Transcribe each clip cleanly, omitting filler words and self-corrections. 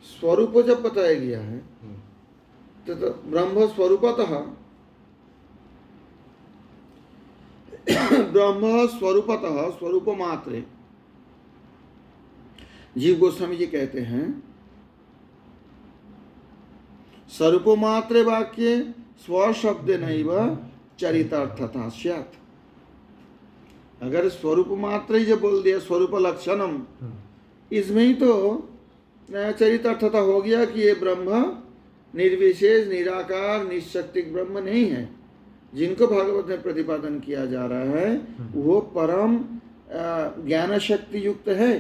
स्वरूप जब बताया गया है तो ब्रह्म स्वरूपतः ब्रह्म स्वरूपतः स्वरूप मात्रे, जीव गोस्वामी जी कहते हैं स्वरूप मात्रे वाक्य स्वशब्द नैव चरितार्थता स्यात्। अगर स्वरूप मात्र ही जब बोल दिया स्वरूप लक्षणम, इसमें ही तो चरितार्थता हो गया कि ये ब्रह्म निर्विशेष निराकार निशक्तिक ब्रह्म नहीं है। जिनको भागवत में प्रतिपादन किया जा रहा है वो परम ज्ञान शक्ति युक्त है,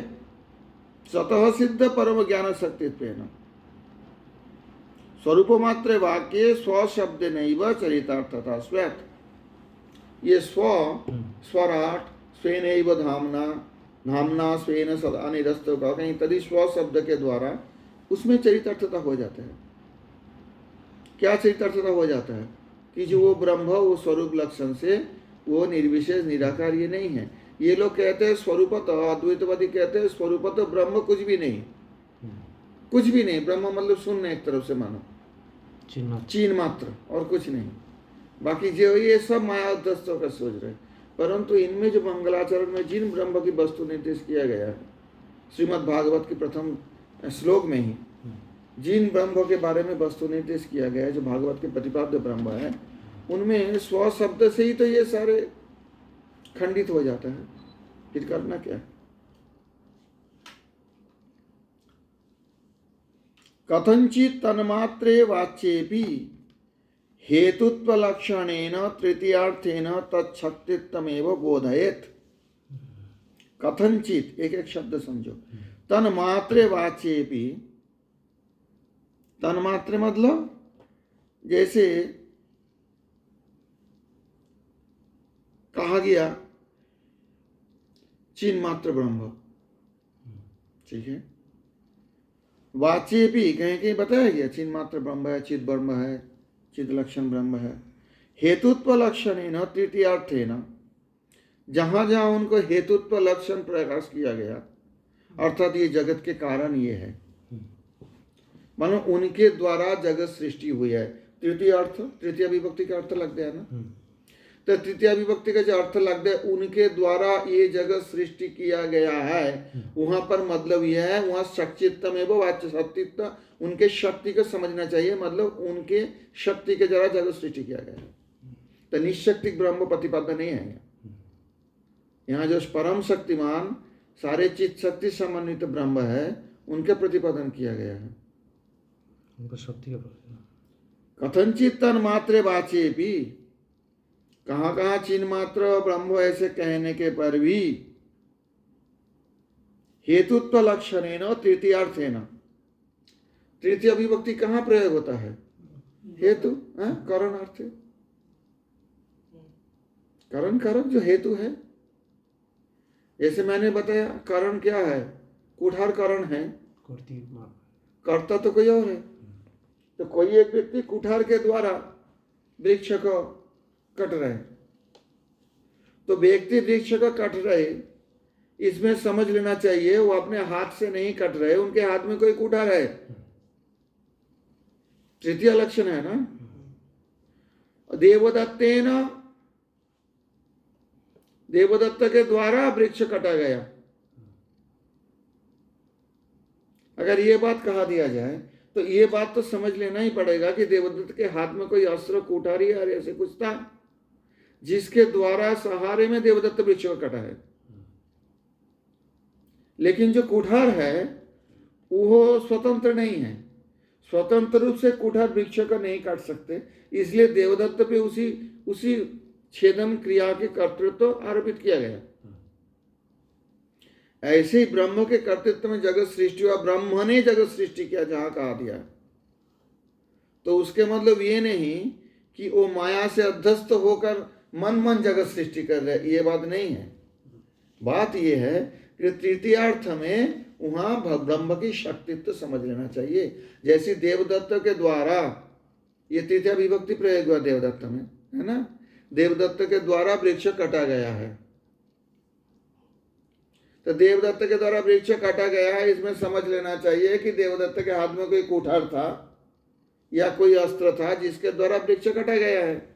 स्वतः सिद्ध परम ज्ञान शक्तित्वेन। स्वरूप मात्र वाक्य स्वशब्द नैव चरितार्थता स्यात्। ये स्वराट स्वेनैव धामना धामना स्वेन सदा निरस्त का कहीं तभी स्व शब्द के द्वारा उसमें चरितार्थता हो जाता है। क्या चरितार्थता हो जाता है कि जो वो ब्रह्म वो स्वरूप लक्षण से वो निर्विशेष निराकार ये नहीं है। ये लोग कहते हैं स्वरूपतः, अद्वैतवादी कहते हैं स्वरूपतः ब्रह्म कुछ भी नहीं, कुछ भी नहीं। ब्रह्म मतलब शून्य एक तरफ से मानो, चिन्ह मात्र और कुछ नहीं। बाकी जो ये सब मायादस्तों का सोच रहे हैं। परंतु इनमें जो मंगलाचरण में जिन ब्रह्म की वस्तु निर्देश किया गया है श्रीमद् भागवत के प्रथम श्लोक में ही जिन ब्रह्म के बारे में वस्तु निर्देश किया गया है, जो भागवत के प्रतिपाद्य ब्रह्म है, उनमें स्व शब्द से ही तो ये सारे खंडित हो जाता है। फिर करना क्या? कथंचित तन्मात्रे वाच्येपि हेतुत्व लक्षणेन तृतीयार्थेन तत्शक्तित्वमेव बोधयेत्। कथंचित एक एक शब्द समझो। तन्मात्रे वाच्येपि, तन्मात्रे मतलब जैसे कहा गया चिन्ह मात्र ब्रह्म, ठीक है। वाच्य भी कहीं कहीं बताया गया चिन्ह मात्र ब्रह्म है, चिद ब्रह्म है, चिद लक्षण ब्रह्म है। हेतुत्व लक्षण है न तृतीयार्थे न, जहां जहां उनको हेतुत्व लक्षण प्रकाश किया गया अर्थात ये जगत के कारण ये है, मानो उनके द्वारा जगत सृष्टि हुई है। तृतीय अर्थ तृतीय विभक्ति का अर्थ लग गया ना, तो तृतीय विभक्ति का जो अर्थ लग गया उनके द्वारा ये जगत सृष्टि किया गया है, वहां पर मतलब यह है वहां सच्चित्तम एवं वाच्य सत्तित्व, उनके शक्ति को समझना चाहिए, मतलब उनके शक्ति के द्वारा जगत सृष्टि किया गया है। तो निशक्तिक ब्रह्म प्रतिपादन नहीं है यहाँ जो परम शक्तिमान सारे चित्त शक्ति समन्वित ब्रह्म है उनके प्रतिपादन किया गया है। उनका शक्ति का कथनचित तन मात्रे वाचे भी, कहाँ कहाँ चिन्ह मात्र ब्रह्म ऐसे कहने के पर भी हेतुत्व लक्षणेन तृतीयार्थेन, तृतीय विभक्ति कहाँ प्रयोग होता है? हेतु करण अर्थ, करण कारक जो हेतु है। जैसे मैंने बताया कारण क्या है, कुठार कारण है, कर्ता तो कोई और है। तो कोई एक व्यक्ति कुठार के द्वारा वृक्ष को कट रहे, तो व्यक्ति वृक्ष को कट रहे, इसमें समझ लेना चाहिए वो अपने हाथ से नहीं कट रहे, उनके हाथ में कोई कुठार है, तृतीय लक्षण है ना। देवदत्तेन, देवदत्त के द्वारा वृक्ष कटा गया। अगर ये बात कहा दिया जाए तो ये बात तो समझ लेना ही पड़ेगा कि देवदत्त के हाथ में कोई अस्त्र कुठारी या ऐसे कुछ था जिसके द्वारा सहारे में देवदत्त वृक्ष को कटा है। लेकिन जो कुठार है वो स्वतंत्र नहीं है, स्वतंत्र रूप से कुठार वृक्ष को नहीं काट सकते, इसलिए देवदत्त पे उसी छेदन क्रिया के कर्तृत्व आरोपित किया गया। ऐसे ही ब्रह्म के कर्तृत्व में जगत सृष्टि हुआ, ब्रह्म ने जगत सृष्टि किया जहां कहा दिया, तो उसके मतलब ये नहीं कि वो माया से अध्यस्त होकर मन जगत सृष्टि कर रहे, ये बात नहीं है। बात ये है कि तृतीयार्थ में वहां ब्रह्म की शक्तित्व समझ लेना चाहिए। जैसे देवदत्त के द्वारा, ये तृतीय विभक्ति प्रयोग हुआ देवदत्त में, है ना, देवदत्त के द्वारा वृक्ष कटा गया है, तो देवदत्त के द्वारा वृक्ष काटा गया है, इसमें समझ लेना चाहिए कि देवदत्त के हाथ में कोई कुठार था या कोई अस्त्र था जिसके द्वारा वृक्ष काटा गया है।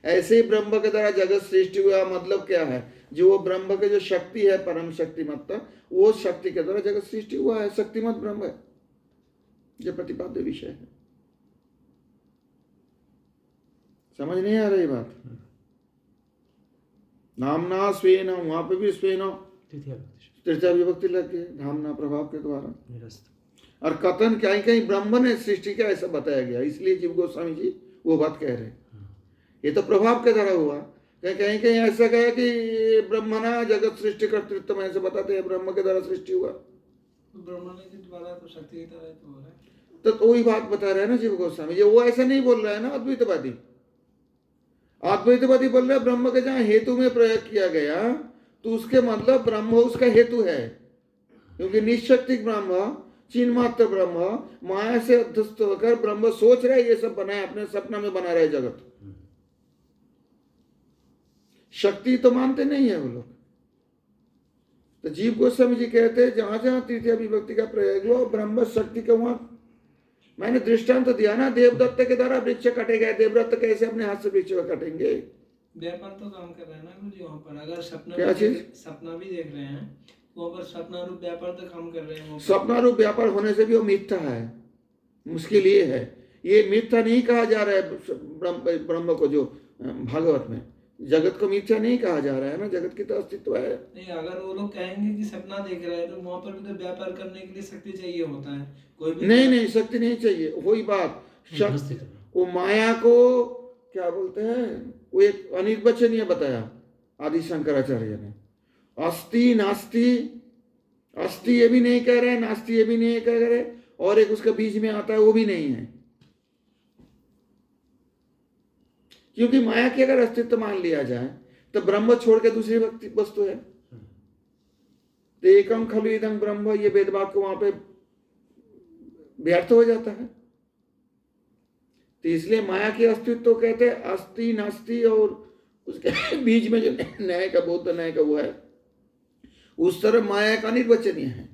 ऐसे ही ब्रह्म के द्वारा जगत सृष्टि हुआ, मतलब क्या है, जो वो ब्रह्म के जो शक्ति है, परम शक्तिमत्त, वो शक्ति के द्वारा जगत सृष्टि हुआ है, शक्तिमत ब्रह्म है, जो प्रतिपाद्य विषय है। समझ नहीं आ रही बात? नामना स्वेन, वहां पे भी स्वेन तृतीया विभक्ति लग गई, धामना प्रभाव के द्वारा। और कथन कहीं कहीं ब्रह्म ने सृष्टि का ऐसा बताया गया, इसलिए जीव गोस्वामी जी वो बात कह रहे हैं। ये तो प्रभाव के द्वारा हुआ, कहीं कहीं ऐसा कहा कि ब्रह्मणा जगत सृष्टि कर्तृत्व में, ऐसे बताते हैं ब्रह्म के द्वारा सृष्टि हुआ, ब्रह्म के द्वारा तो शक्ति की तरह तो हो रहा है। तो वही बात बता रहे हैं ना जीव गोस्वामी जी। वो ऐसा नहीं बोल रहा है ना अद्वैतवादी। अद्वैतवादी बोल रहे हैं ब्रह्म के जहाँ हेतु में प्रयोग किया गया तो उसके मतलब ब्रह्म उसका हेतु है, क्योंकि निशक्तिक ब्रह्म, चिन्मात्र ब्रह्म, माया से अध्यस्त होकर ब्रह्म सोच रहा है ये सब बनाए, अपने सपना में बना रहे जगत। शक्ति तो मानते नहीं है वो लोग। तो जीव गोस्वामी जी कहते हैं जहां जहां तृतीय विभक्ति का प्रयोग हुआ ब्रह्म शक्ति का, वहां मैंने दृष्टांत तो दिया ना, देवदत्त के द्वारा वृक्ष काटे गए, देवदत्त कैसे अपने हाथ से वृक्ष काटेंगे? व्यापार तो काम कर रहे हैं ना गुरुजी वहाँ पर। अगर सपना भी देख रहे हैं वहाँ पर, सपना रूप व्यापार तो काम कर रहे हैं। सपना रूप व्यापार होने से भी वो मिथ्या है। मुश्किल ये है, ये मिथ्या नहीं कहा जा रहा है ब्रह्म को, जो भागवत में जगत को मिथ्या नहीं कहा जा रहा है ना, जगत की तो अस्तित्व है। नहीं, अगर वो लोग कहेंगे कि सपना देख रहे हैं तो वहाँ पर भी तो व्यापार करने के लिए शक्ति चाहिए होता है। कोई भी नहीं शक्ति नहीं चाहिए, वही बात। वो माया को क्या बोलते हैं, वो एक अनिर्वचनीय बताया आदि शंकराचार्य ने। अस्ति नास्ति, अस्ति ये भी नहीं कह रहे, नास्ति ये भी नहीं कह रहे, और एक उसके बीच में आता है वो भी नहीं है, क्योंकि माया की अगर अस्तित्व मान लिया जाए तो ब्रह्म छोड़ के दूसरी वस्तु है। तो एकम खलु इदं ब्रह्म, ये वेदवाक्य वहां पे व्यर्थ हो जाता है। तो इसलिए माया की अस्तित्व कहते हैं अस्ति नास्ति, और उसके बीच में जो न्याय का बौद्ध न्याय का वो है, उस तरह माया का निर्वचनीय है।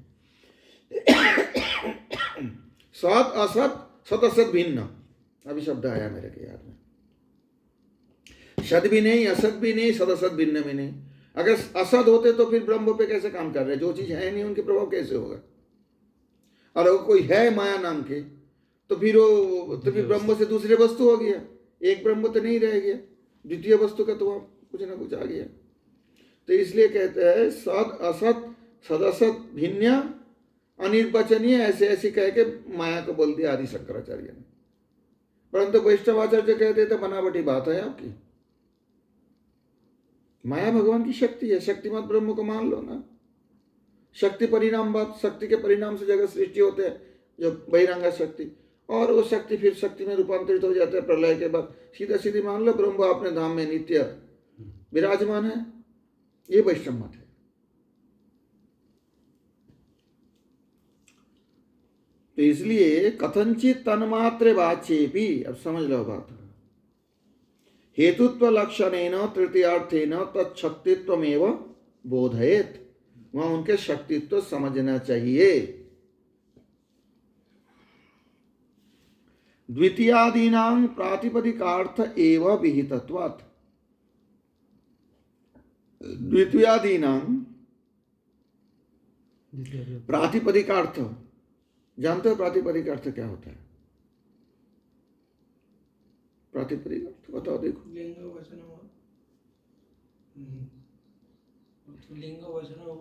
सत असत, सत असत भिन्न, अभी शब्द आया मेरे के याद में। सद भी नहीं, असत भी नहीं, सद असत भिन्न भी नहीं। अगर असत होते तो फिर ब्रह्म पे कैसे काम कर रहे हैं? जो चीज है नहीं उनके प्रभाव कैसे होगा? और अगर कोई है माया नाम के तो फिर ब्रह्म से दूसरे वस्तु हो गया, एक ब्रह्म तो नहीं रह गया, द्वितीय वस्तु का तो कुछ ना कुछ आ गया। तो इसलिए कहते हैं सद असत, सदसत भिन्न, अनिर्वचनीय, ऐसे ऐसे कह के माया को बोल दिया आदि शंकराचार्य ने। परंतु वैष्णवाचार्य कहते तो बनावटी बात है आपकी। माया भगवान की शक्ति है, शक्तिमत ब्रह्म को मान लो ना। शक्ति परिणाम बात, शक्ति के परिणाम से जगत सृष्टि होते हैं, जो बहिरंगा शक्ति, और वो शक्ति फिर शक्ति में रूपांतरित हो जाता है प्रलय के बाद। सीधा सीधी मान लो ब्रह्म अपने धाम में नित्य विराजमान है, ये वैष्णव मत है। तो इसलिए कथनचित तन्मात्र वाच्ये भी, अब समझ लो बात, हेतुत्व लक्षणेन तृतीयार्थेन तत्शक्तित्वमेव बोधयेत, वहां उनके शक्तित्व समझना चाहिए। द्वितीयादीनां प्रातिपदिकार्थ एव विहितत्वात्, द्वितीयादीनां प्रातिपदिकार्थ, जानते हो प्रातिपदिकार्थ क्या होता है? प्रातिपदिक अर्थ बताओ, देखो। लिंग वचन हो, लिंग वचन हो,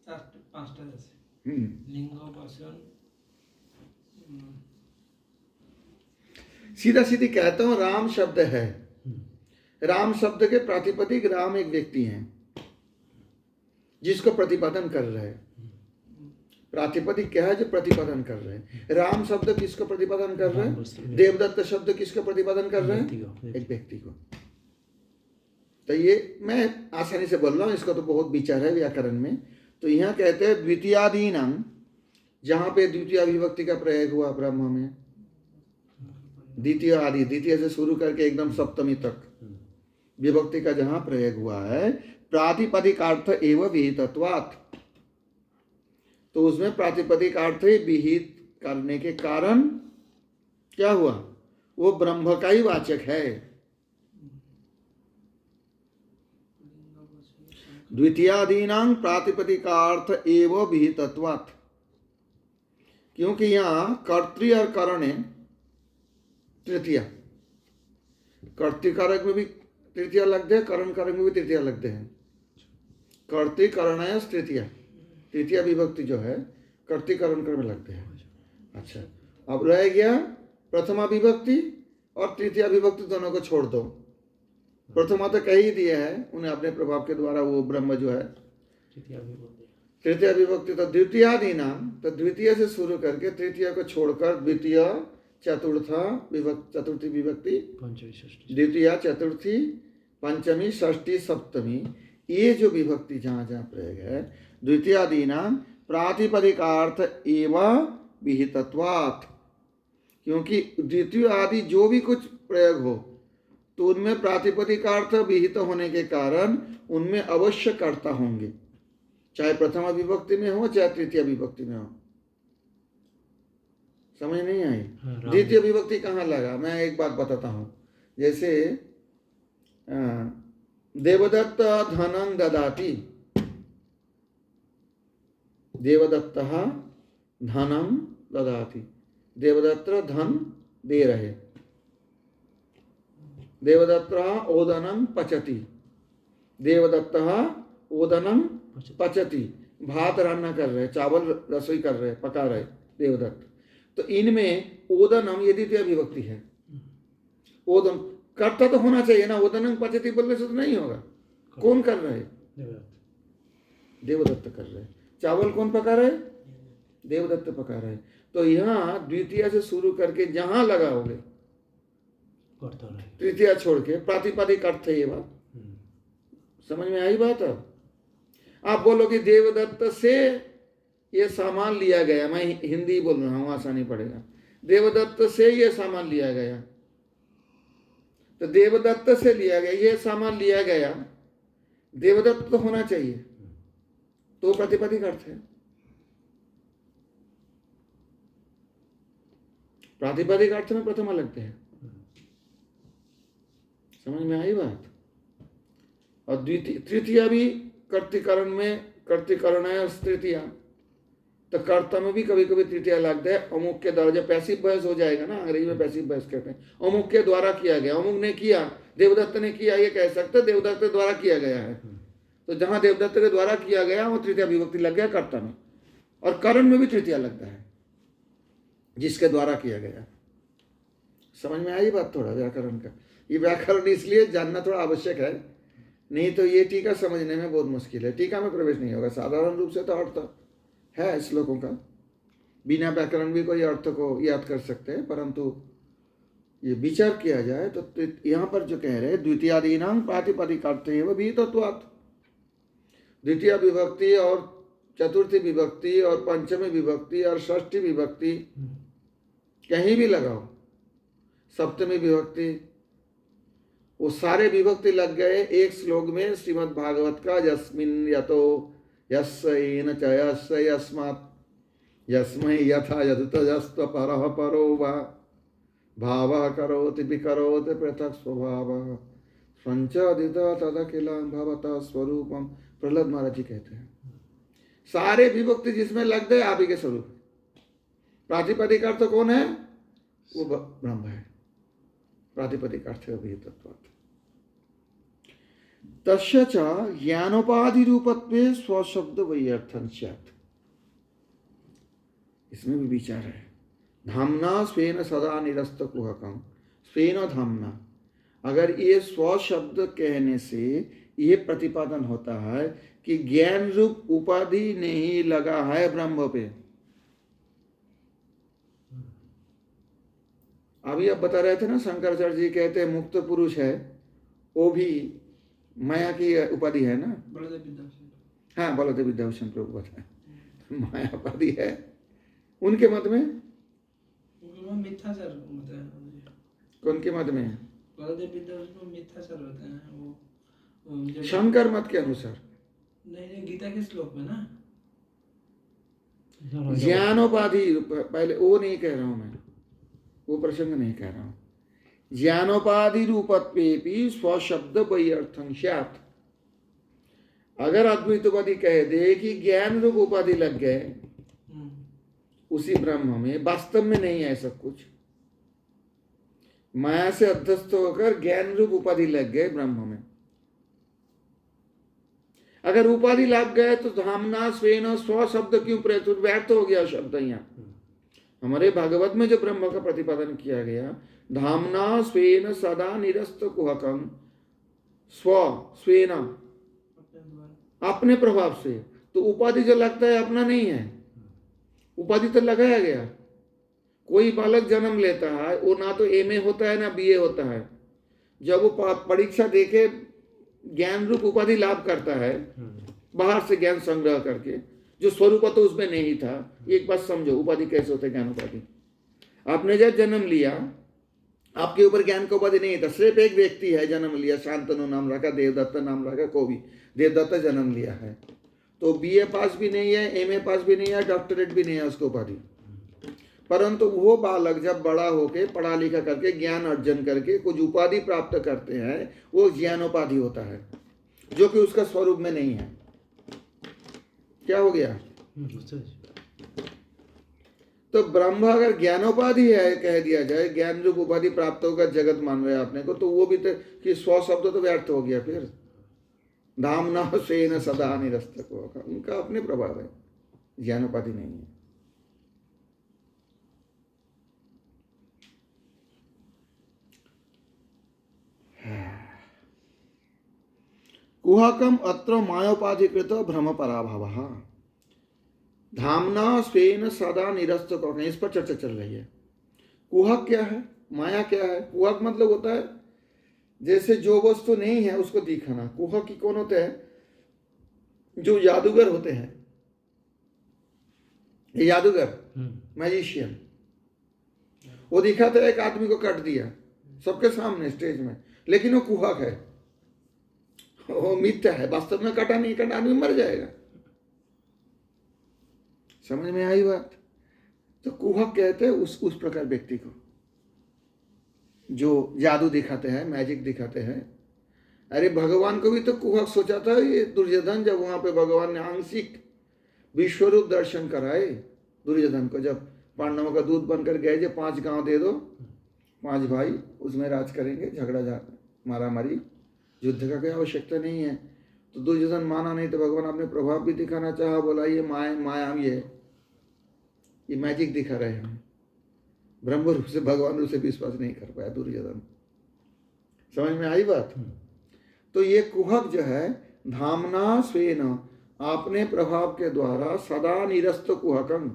पांचटा जैसे लिंग वचन। सीधा सीधी कहता हूं, राम शब्द है, राम शब्द के प्रातिपदिक राम एक व्यक्ति हैं जिसको प्रतिपादन कर रहे हैं। प्रातिपदिक क्या है? जो प्रतिपादन कर रहे हैं। राम शब्द किसको प्रतिपादन कर रहे हैं? देवदत्त शब्द किसको प्रतिपादन कर रहे हैं? एक व्यक्ति को। तो ये मैं आसानी से बोल रहा हूँ, इसका तो बहुत विचार है व्याकरण में। तो यहाँ कहते हैं द्वितीयादीनां, जहाँ पे द्वितीय विभक्ति का प्रयोग हुआ ब्रह्म में, द्वितीय आदि, द्वितीय से शुरू करके एकदम सप्तमी तक विभक्ति का जहाँ प्रयोग हुआ है, प्रातिपदिकार्थ एवं विहितत्वात्, तो उसमें प्रातिपदिकार्थ ही विहित करने के कारण क्या हुआ, वो ब्रह्म का ही वाचक है। द्वितीयादीनां प्रातिपदिकार्थ एवं विहितत्वात्, क्योंकि यहाँ कर्तृ और करण है तृतीया, कर्तृकारक में भी तृतीया लगते हैं, करण कारक में भी तृतीया लगते हैं। कर्तृकरण है तृतीया, तृतीया विभक्ति जो है कर्तृकरण कर में लगते हैं। अच्छा, अब रह गया प्रथमा विभक्ति और तृतीया विभक्ति, दोनों को छोड़ दो। प्रथमा तो कह ही दिया है उन्हें अपने प्रभाव के द्वारा, वो ब्रह्म जो है तृतीया विभक्ति। तो द्वितीयादि नाम, तो द्वितीय से शुरू करके तृतीय को छोड़कर द्वितीय चतुर्था विभक्ति, चतुर्थी विभक्ति, द्वितीय चतुर्थी पंचमी षष्ठी सप्तमी, ये जो विभक्ति जहाँ जहाँ प्रयोग है, द्वितीयादि नाम प्रातिपदिकार्थ एवं विहितत्वात्, क्योंकि द्वितीय आदि जो भी कुछ प्रयोग हो तो उनमें प्रातिपदिकार्थ विहित होने के कारण उनमें अवश्य कर्ता होंगे, चाहे प्रथमा विभक्ति में हो चाहे तृतीय विभक्ति में हो। समझ नहीं आई? द्वितीय विभक्ति कहाँ लगा, मैं एक बात बताता हूँ। जैसे देवदत्त धनं ददाति, देवदत्त धनं ददाति, देवदत्त धन दे रहे, देवदत्त ओदनं पचति, देवदत्त ओदनं पचति, भात रान्ना कर रहे, चावल रसोई कर रहे, पका रहे देवदत्त। तो इनमें ओदनम ये द्वितीय विभक्ति है। ओदन कर्ता तो होना चाहिए ना, ओदनम पचति बोलने से तो नहीं होगा। कौन कर रहे? देवदत्त कर रहे। चावल कौन पका रहे? देवदत्त पका रहे। तो यहाँ द्वितीय से शुरू करके जहां लगाओगे तृतीय छोड़ के प्रातिपदिक अर्थ ये बात समझ में आई बात? अब आप बोलोगे देवदत्त से ये सामान लिया गया, मैं हिंदी बोल रहा हूं आसानी पड़ेगा, देवदत्त से ये सामान लिया गया, तो देवदत्त से लिया गया, ये सामान लिया गया, देवदत्त तो होना चाहिए, तो प्रातिपदिक अर्थ है। प्रातिपदिक अर्थ में प्रथमा लगते हैं। समझ में आई बात? और द्वितीय तृतीया भी कर्तिकरण में, कर्तिकरण है तृतीया, तो कर्ता में भी कभी कभी तृतीया लगता है। अमुक के द्वारा, जब पैसिव वॉइस हो जाएगा ना, अंग्रेजी में पैसिव वॉइस कहते हैं, अमुक के द्वारा किया गया, अमुक ने किया, देवदत्त ने किया, ये कह सकते देवदत्त के द्वारा किया गया है। तो जहां देवदत्त के द्वारा किया गया वो तृतीया विभक्ति लग गया कर्ता में, और करण में भी तृतीया लगता है जिसके द्वारा किया गया। समझ में आई बात? थोड़ा व्याकरण का, ये व्याकरण इसलिए जानना थोड़ा आवश्यक है, नहीं तो ये टीका समझने में बहुत मुश्किल है। टीका में प्रवेश नहीं होगा। साधारण रूप से तो अर्थ है श्लोकों का, बिना व्याकरण भी कोई अर्थ को याद कर सकते हैं, परंतु ये विचार किया जाए तो यहाँ पर जो कह रहे हैं द्वितीयादीनां प्रातिपदिकार्थ एवं विहितत्वात्, द्वितीय विभक्ति और चतुर्थी विभक्ति और पंचमी विभक्ति और षष्ठी विभक्ति कहीं भी लगाओ, सप्तमी विभक्ति, वो सारे विभक्ति लग गए एक श्लोक में श्रीमद् भागवत का, यस्मिन् यतो यस्यैन च यस्य यस्मात् यस्मै यथा यदुतजस्त्व परः परो वा भावः करोति विकरोति पृथक् स्वभावः संचादिता तदखिलं भवतः स्वरूपम। प्रहलाद महाराज जी कहते हैं सारे विभक्ति जिसमें लग गए आप ही के स्वरूप। प्रातिपदिक अर्थ कौन है? वो ब्रह्म है। प्रातिपदिक अर्थ विहितत्वात्। तस्य च ज्ञानोपाधि रूपत्वे स्वशब्द वैयर्थं स्यात्। इसमें भी विचार है। धाम्ना स्वेन सदा निरस्त कुहकं, स्वेन धाम्ना, अगर ये स्वशब्द कहने से ये प्रतिपादन होता है कि ज्ञान रूप उपाधि नहीं लगा है ब्रह्म पे। अभी आप बता रहे थे ना, शंकराचार्य जी कहते हैं मुक्त पुरुष है, वो भी माया की उपाधि है ना। हाँ, बलदेव विद्याभूषण प्रभु बताए माया उपाधि है उनके मत में। मिथ्याचार होता है। कौन के मत में? बलदेव विद्याभूषण को मिथ्याचार होता है, वो शंकर मत के अनुसार, नहीं नहीं, गीता के श्लोक में ना, ज्ञानोपाधि, पहले वो नहीं कह रहा हूं मैं, वो प्रसंग नहीं कह रहा हूं। ज्ञानोपाधि रूपत्वेपि स्वशब्द वैर्थं स्यात्। अगर अद्वैत उपाधि कह दे कि ज्ञान रूप उपाधि लग गए उसी ब्रह्म में, वास्तव में नहीं है सब कुछ, माया से अध्यस्त होकर ज्ञान रूप उपाधि लग गए ब्रह्म में। अगर उपाधि लग गए तो धामना स्वेन स्व शब्द क्यों प्रयुक्त, व्यर्थ हो गया शब्द। यहाँ हमारे भागवत में जो ब्रह्म का प्रतिपादन किया गया, धामना स्वेन सदा निरस्त कुहकं स्व स्वेन, अपने प्रभाव से। तो उपाधि जो लगता है अपना नहीं है, उपाधि तो लगाया गया। कोई बालक जन्म लेता है, वो ना तो एमए होता है ना बीए होता है, जब वो परीक्षा देके ज्ञान रूप उपाधि लाभ करता है बाहर से ज्ञान संग्रह करके, जो स्वरूप तो उसमें नहीं था। एक बात समझो, उपाधि कैसे होता है ज्ञान उपाधि। आपने जब जन्म लिया, आपके ऊपर ज्ञान का उपाधि नहीं था, सिर्फ एक व्यक्ति है जन्म लिया, शांतनु नाम रखा, देवदत्त नाम रखा, को भी देवदत्त जन्म लिया है, तो बीए पास भी नहीं है, एमए पास भी नहीं है, डॉक्टरेट भी नहीं है उसको उपाधि। परंतु वो बालक जब बड़ा होके पढ़ा लिखा करके ज्ञान अर्जन करके कुछ उपाधि प्राप्त करते हैं, वो ज्ञानोपाधि होता है, जो कि उसका स्वरूप में नहीं है। क्या हो गया? तो ब्रह्म अगर ज्ञानोपाधि है कह दिया जाए, ज्ञान रूप उपाधि प्राप्त होकर जगत मान रहे अपने को, तो वो भी तो कि स्व शब्द तो व्यर्थ हो गया। फिर धामना सेन सदा निरस्त को, उनका अपने प्रभाव है, ज्ञानोपाधि नहीं है। कुहकम अत्र मायोपाधिकृत भ्रम पराभवः धामना स्वेन सदा निरस्त को, इस पर चर्चा चल रही है। कुहक क्या है, माया क्या है? कुहक मतलब होता है जैसे जो वस्तु नहीं है उसको दिखाना। कुहक की कौन होते हैं? जो जादूगर होते हैं, ये जादूगर मैजिशियन, वो दिखाता है एक आदमी को काट दिया सबके सामने स्टेज में, लेकिन वो कुहक है, वो मिथ्या है, वास्तव में काटा नहीं, काटा आदमी मर जाएगा। समझ में आई बात? तो कुहक कहते हैं उस प्रकार व्यक्ति को जो जादू दिखाते हैं, मैजिक दिखाते हैं। अरे भगवान को भी तो कुहक सोचा था ये दुर्योधन, जब वहां पे भगवान ने आंशिक विश्वरूप दर्शन कराए दुर्योधन को, जब पांडवों का दूत बनकर गए, जो 5 गांव दे दो, 5 भाई उसमें राज करेंगे, झगड़ा मारा मारी, युद्ध का कोई आवश्यकता नहीं है। तो दुर्योधन माना नहीं, तो भगवान अपने प्रभाव भी दिखाना चाहा, बोला ये माया ये मैजिक दिखा रहे हैं। ब्रह्म रूप से भगवान रूप से विश्वास नहीं कर पाया दुर्योधन। समझ में आई बात? तो ये कुहक जो है, धामना स्वेन, अपने प्रभाव के द्वारा, सदा निरस्त कुहकं,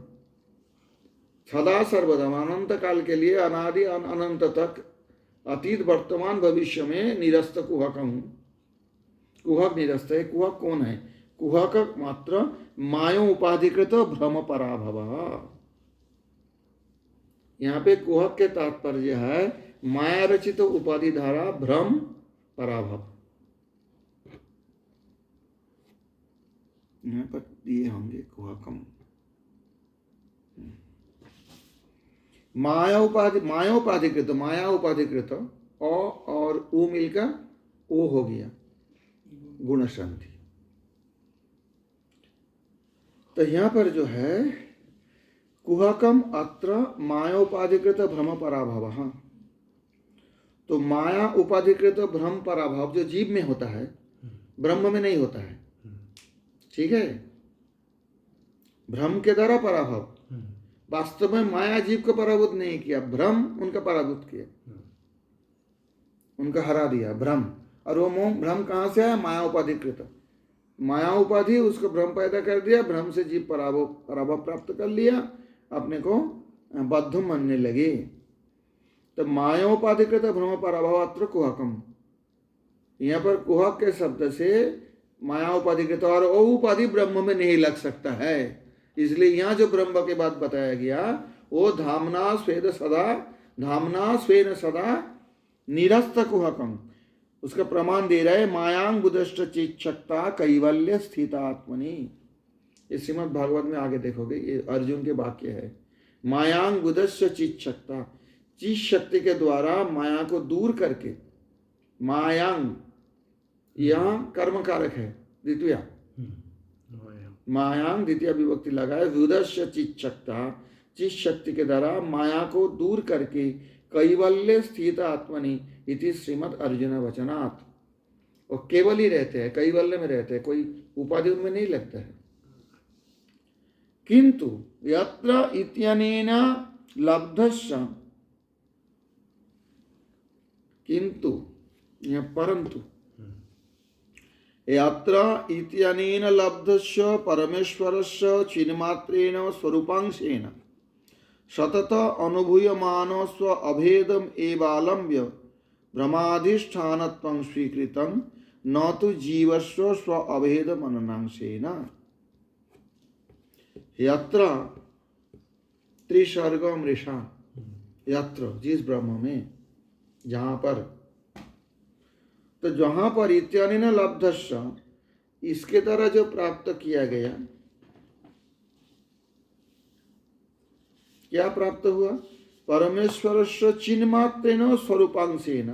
सदा सर्वदा अनंत काल के लिए, अनादि अनंत तक, अतीत वर्तमान भविष्य में निरस्त कुहकं, कुहक निरस्त है। कुहक कौन है? कुहक मात्र मायो उपाधिकृत भ्रम पराभव। यहाँ पे कुहक के तात्पर्य है माया रचित उपाधि धारा भ्रम पराभव। यहाँ पर दिए होंगे कुहकम, माया उपाधिकृत, माया उपाधिकृत, और ऊ मिलकर ओ हो गया गुण शांति। तो यहां पर जो है कुहकम अत्र मायोपाधिकृत भ्रम पराभव। तो माया उपाधिकृत भ्रम पराभव जो जीव में होता है, ब्रह्म में नहीं होता है। ठीक है, भ्रम के द्वारा पराभव। वास्तव में माया जीव को पराभूत नहीं किया, भ्रम उनका पराभूत किया, उनका हरा दिया भ्रम। और वो भ्रम कहाँ से आया? माया उपाधिकृत, माया उपाधि उसको भ्रम पैदा कर दिया, भ्रम से जीव पराभव प्राप्त कर लिया, अपने को बद्ध मानने लगे। तो मायोपाधिकृत भ्रम पराभव अत्र कुहकम, यहाँ पर कुहक के शब्द से माया उपाधिकृत और उपाधि ब्रह्म में नहीं लग सकता है। इसलिए यहाँ जो ब्रह्म के बाद बताया गया वो धामना स्वेन सदा निरस्त कुहकम, उसका प्रमाण दे रहा है मायांग बुधष्ट चिच्छक्ता कैवल्य स्थित आत्मनि। ये श्रीमद् भागवत में आगे देखोगे, ये अर्जुन के वाक्य है। मायांग बुधष्ट चिच्छक्ता, चित शक्ति के द्वारा माया को दूर करके, मायांग यहाँ कर्म कारक है द्वितीय, मायांग द्वितीय विभक्ति लगाए, बुधष्ट चिच्छक्ता, चित शक्ति के द्वारा माया को दूर करके कैवल्य स्थित आत्मनि इति श्रीमद् अर्जुन वचनात्। वो केवल ही रहते हैं, कैवल्य में रहते हैं, कोई उपाधि उनमें नहीं लगता है। किंतु यत्र इत्यनेन लब्धस्य, किंतु या परंतु, यत्र इत्यनेन लब्धस्य परमेश्वरस्य चिन्मात्रेण स्वरूपांशेन सतत अनुभूयमानो स्व अभेदम एवालम्ब्य भ्रमाधिष्ठानत्वं स्वीकृतं न तो जीवस्व स्व अभेदम अननांशेन। यत्र त्रिसर्ग मृषा, यत्र जिस ब्रह्म में, जहाँ पर, तो जहाँ पर इत्यादि न लब्धस्य, इसके द्वारा जो प्राप्त किया गया, क्या प्राप्त हुआ? परमेश्वर से चिन्मात्रेण स्वरूपांशेन,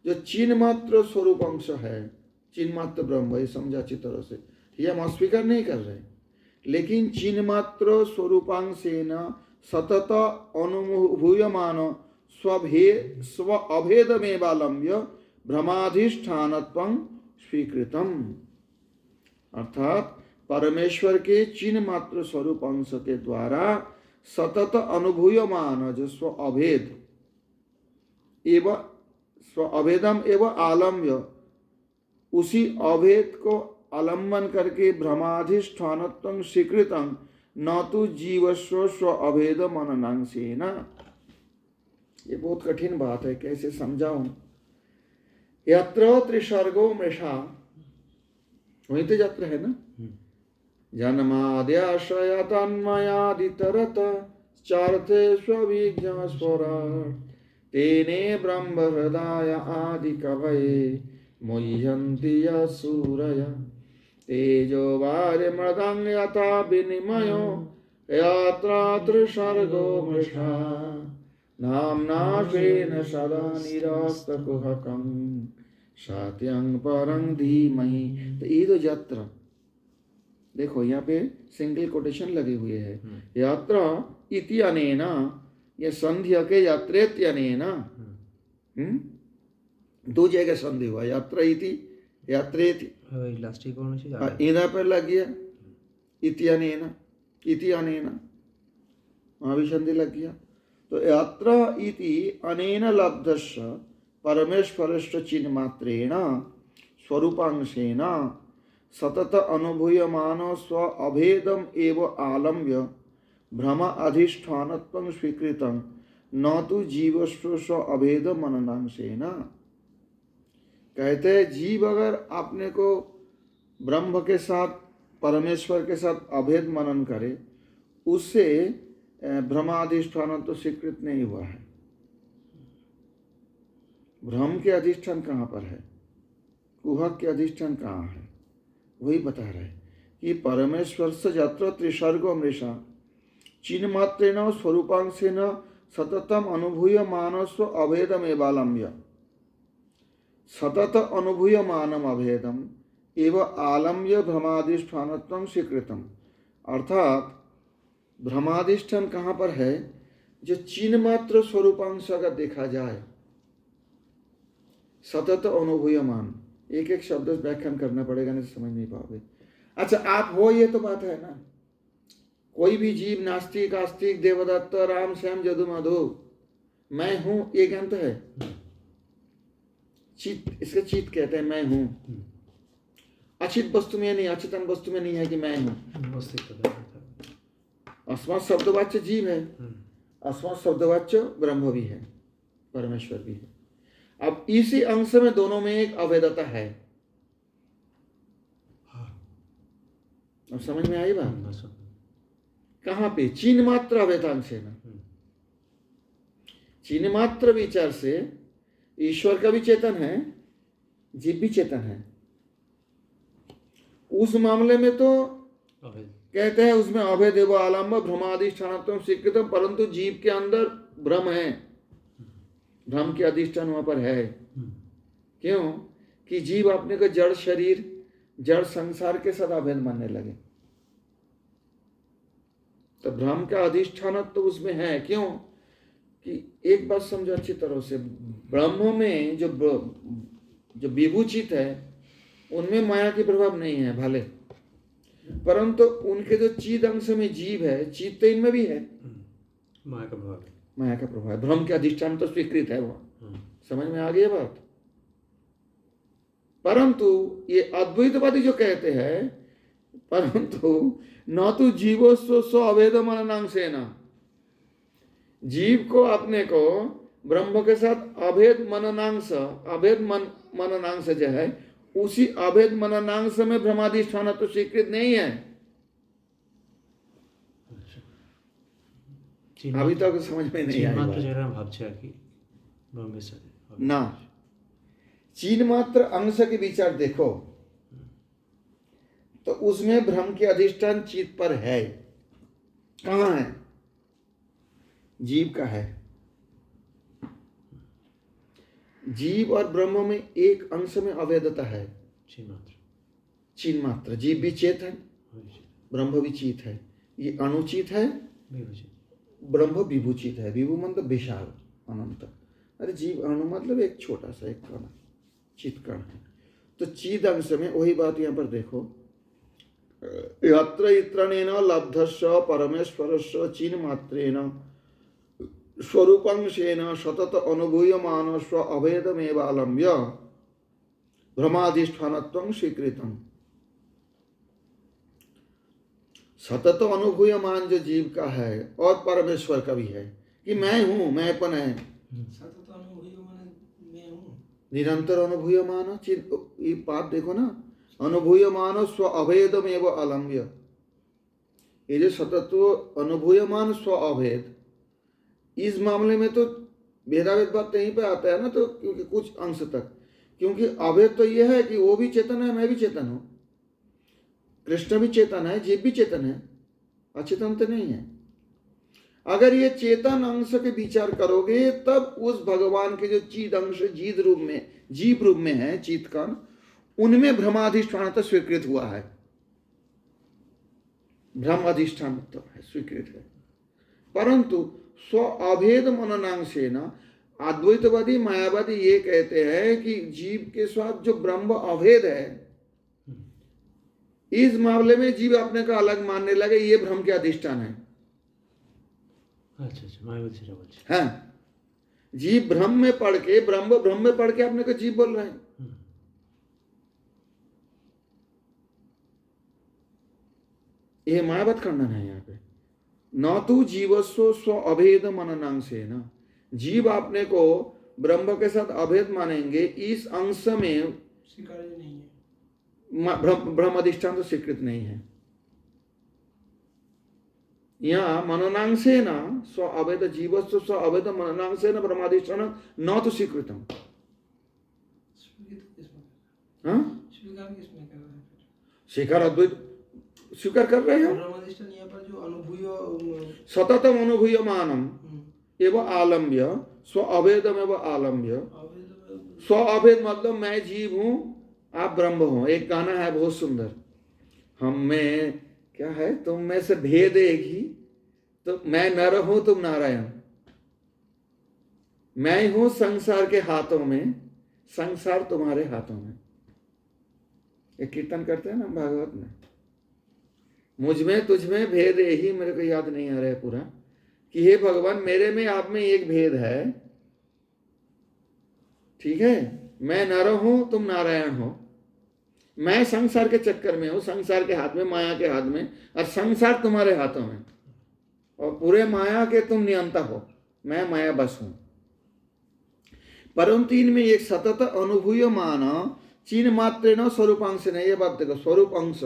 जो चिन्मात्र स्वरूपांश है, चिन्मात्र ब्रह्म, ये समझा अच्छी तरह से, ये हम अस्वीकार नहीं कर रहे, लेकिन चिन्मात्र स्वरूपांशेन सतत अनुभूयमान स्व अभेदमेवालम्ब्य भ्रमाधिष्ठानत्वं स्वीकृतम। अर्थात परमेश्वर के चिन्मात्र स्वरूपांश के द्वारा सतत अनुभूयमान जो स्व अभेद एवं स्व अभेदम एवं आलम्ब्य, उसी अभेद को आलम्बन करके भ्रमाधिष्ठानत्वं स्वीकृतं न तो जीवस्व स्व अभेदम अननांशेन। ये बहुत कठिन बात है, कैसे समझाऊं? यत्र त्रिसर्गो मृषा, वही तो यत्र है ना, जन्माद्याश्रय तन्मयादितरत चार्थे स्वविज्ञा स्वराट् तेने ब्रह्म हृदय आदि कवये मुह्यन्ति सूरय तेजो वारिमृदं यथा विनिमयो यत्र त्रिसर्गो मृषा नाम्ना स्वेन सदा निरस्तकुहकं सत्यं परं धीमहि। तो ये तो यत्र, देखो यहाँ पे सिंगल कोटेशन लगे हुए हैं, यात्रा इति अनेना, ये संधि के यात्रेत्यनेन, दो जगह संधि हुआ, यात्रा इति यात्रेति, इधर पर लग गया इति अनेना, इति अनेना, वहाँ भी संधि लग गया। तो यात्रा इति अनेन लब्धस्य परमेश्वरस्य चिन्मात्रेण स्वरूपांशेन सतत अनुभूयमानो स्व अभेदम एव आलम्ब्य भ्रम अधिष्ठानत्वं स्वीकृतं न तो जीवस्व स्व अभेदम अननांशेन। कहते हैं जीव अगर अपने को ब्रह्म के साथ, परमेश्वर के साथ अभेद मनन करे, उससे भ्रमाधिष्ठान तो स्वीकृत नहीं हुआ है। भ्रम के अधिष्ठान कहाँ पर है, कुहक के अधिष्ठान कहाँ है, वही बता रहे कि परमेश्वर से यत्र त्रिसर्गो मृषा चिन्मात्रेण स्वरूपांशेन सततम अनुभूयमानो स्व अभेदमेवालम्ब्य, सतत अनुभूयमानम अभेदम एव आलम्ब्य भ्रमाधिष्ठानत्वं स्वीकृतम। अर्थात भ्रमाधिष्ठान कहाँ पर है? जो चिन्मात्र स्वरूपांश अगर देखा जाए, सतत अनुभूयमान, एक एक शब्द व्याख्यान करना पड़ेगा, नहीं समझ नहीं पाओगे। अच्छा आप हो, ये तो बात है ना, कोई भी जीव, नास्तिक आस्तिक, देवदत्त, राम श्याम जदु मधु, मैं हूं, ये ज्ञान तो है। चित, इसका चित कहते हैं, मैं हूं। अचित वस्तु में नहीं, अचेतन वस्तु में नहीं है कि मैं हूं। अस्मत् शब्दवाच्य जीव है, अस्मत् शब्दवाच्य ब्रह्म भी है, परमेश्वर भी है। अब इसी अंश में दोनों में एक अभेदता है। अब समझ में आई बात? कहाँ पे? चिन्ह मात्र अभेदांश है ना। चिन्ह मात्र विचार से ईश्वर का भी चेतन है, जीव भी चेतन है। उस मामले में तो अभेद। कहते हैं उसमें अभेद एवं आलम्ब भ्रमाधिष्ठानत्वं स्वीकृतम, परंतु जीव के अंदर भ्रम है, भ्रम के अधिष्ठान वहां पर है। क्यों? कि जीव अपने को जड़ शरीर जड़ संसार के साथ अभेद मानने लगे, तो भ्रम का अधिष्ठान तो उसमें है। क्यों? कि एक बात समझो अच्छी तरह से, ब्रह्म में जो विभूचित है उनमें माया की प्रभाव नहीं है भले, परंतु उनके जो चिद अंश में जीव है, चिद तो इनमें भी है, माया का प्रभाव है। माया का प्रभाव है। भ्रम के अधिष्ठान तो स्वीकृत है वहां, समझ में आ गई बात। परंतु ये अद्वैतवादी जो कहते हैं, परंतु न तो जीवो स्व अभेद मननांशेन, जीव को अपने को ब्रह्म के साथ अभेद मननांश, अभेद मननांश जो है, उसी अभेद मननांश में भ्रमाधिष्ठान तो स्वीकृत नहीं है। अभी तक समझ में नहीं आया ना। चीन मात्र अंश के विचार देखो तो उसमें भ्रम के अधिष्ठान चित्त पर है। कहां है? जीव का है। जीव और ब्रह्म में एक अंश में अवैधता है, चिन्ह मात्र। जीव भी चेत है, ब्रह्म भी चित है। ये अनुचित है, ब्रह्म विभूचित है। विभू मतलब विशाल, अनंत। अरे जीव अणु मतलब एक छोटा सा एक कण, चित कण है। तो चिद अंश में वही बात यहाँ पर देखो, यत्र इत्रणेन लब्धस्य परमेश्वरस्य चिन्ह मात्रेण स्वरूपांशेन सतत अनुभूयमान स्व अभेदमेव आलम्ब्य भ्रमाधिष्ठानत्वं स्वीकृतम्। सतत अनुभूयमान जो जीव का है और परमेश्वर का भी है कि मैं हूं, मैंपन है। सतत अनुभूयमान मैं हूं, निरंतर अनुभूयमान। ये बात देखो ना, अनुभूयमान स्व अभेदमेव आलम्ब्य। ये जो सतत अनुभूयमान स्व अभेद, इस मामले में तो भेदाभेद बात यहीं पे आता है ना, तो क्योंकि कुछ अंश तक, क्योंकि अभेद तो यह है कि वो भी चेतन है, मैं भी चेतन हूं, कृष्ण भी चेतन है, जीव भी चेतन है, अचेतन तो नहीं है। अगर ये चेतन अंश के विचार करोगे तब उस भगवान के जो चीद अंश जीव रूप में है, चित कण, उनमें भ्रमाधिष्ठान तो स्वीकृत हुआ है, भ्रम अधिष्ठान तो है, स्वीकृत है। परंतु स्व अभेद मननांशेन, अद्वैतवादी मायावादी ये कहते हैं कि जीव के साथ जो ब्रह्म अभेद है, इस मामले में जीव अपने को अलग मानने लगे, ये भ्रम के अधिष्ठान है। अच्छा, मायावादी हाँ, जीव भ्रम में पढ़ के, ब्रह्म में पढ़ के अपने को जीव बोल रहे हैं। ये मायावत खंडन है यहाँ पे। न तो जीवस्व स्व अभेद मननांशेन, जीव अपने को ब्रह्म के साथ अभेद मानेंगे, इस अंश में स्वीकार्य नहीं है, ब्रह्म अधिष्ठान तो स्वीकृत नहीं है। यहाँ मननांशेन स्व अभेद, जीवस्व स्व अभेद मननांशेन ब्रह्माधिष्ठान न तो स्वीकृतम। स्वीकार किसमें कर रहे हैं? स्वीकार अद्वैत स्वीकार कर रहे हैं। ब्रह्माधिष्ठान यहाँ पर जो अनुभूय सततम अनुभूयमानम एवं आलम्ब्य स्व अभेदम एवं आलम्ब्य। स्व अभेद मतलब मैं जीव हूं, आप ब्रह्म हो। एक गाना है बहुत सुंदर, हम में क्या है, तुम में से भेद एक ही, तो मैं नर हूं तुम नारायण, मैं हूं संसार के हाथों में, संसार तुम्हारे हाथों में। ये कीर्तन करते हैं ना भागवत में, मुझ में तुझ में भेद यही, मेरे को याद नहीं आ रहा है पूरा, कि हे भगवान मेरे में आप में एक भेद है, ठीक है, मैं नर हूं तुम नारायण हो, मैं संसार के चक्कर में हूं, संसार के हाथ में, माया के हाथ में, और संसार तुम्हारे हाथों में, और पूरे माया के तुम नियंता हो, मैं माया बस हूं। परंतु इनमें एक सतत अनुभूयमान चिन्ह मात्रेण स्वरूपांश नहीं। ये बात देखो, स्वरूप अंश,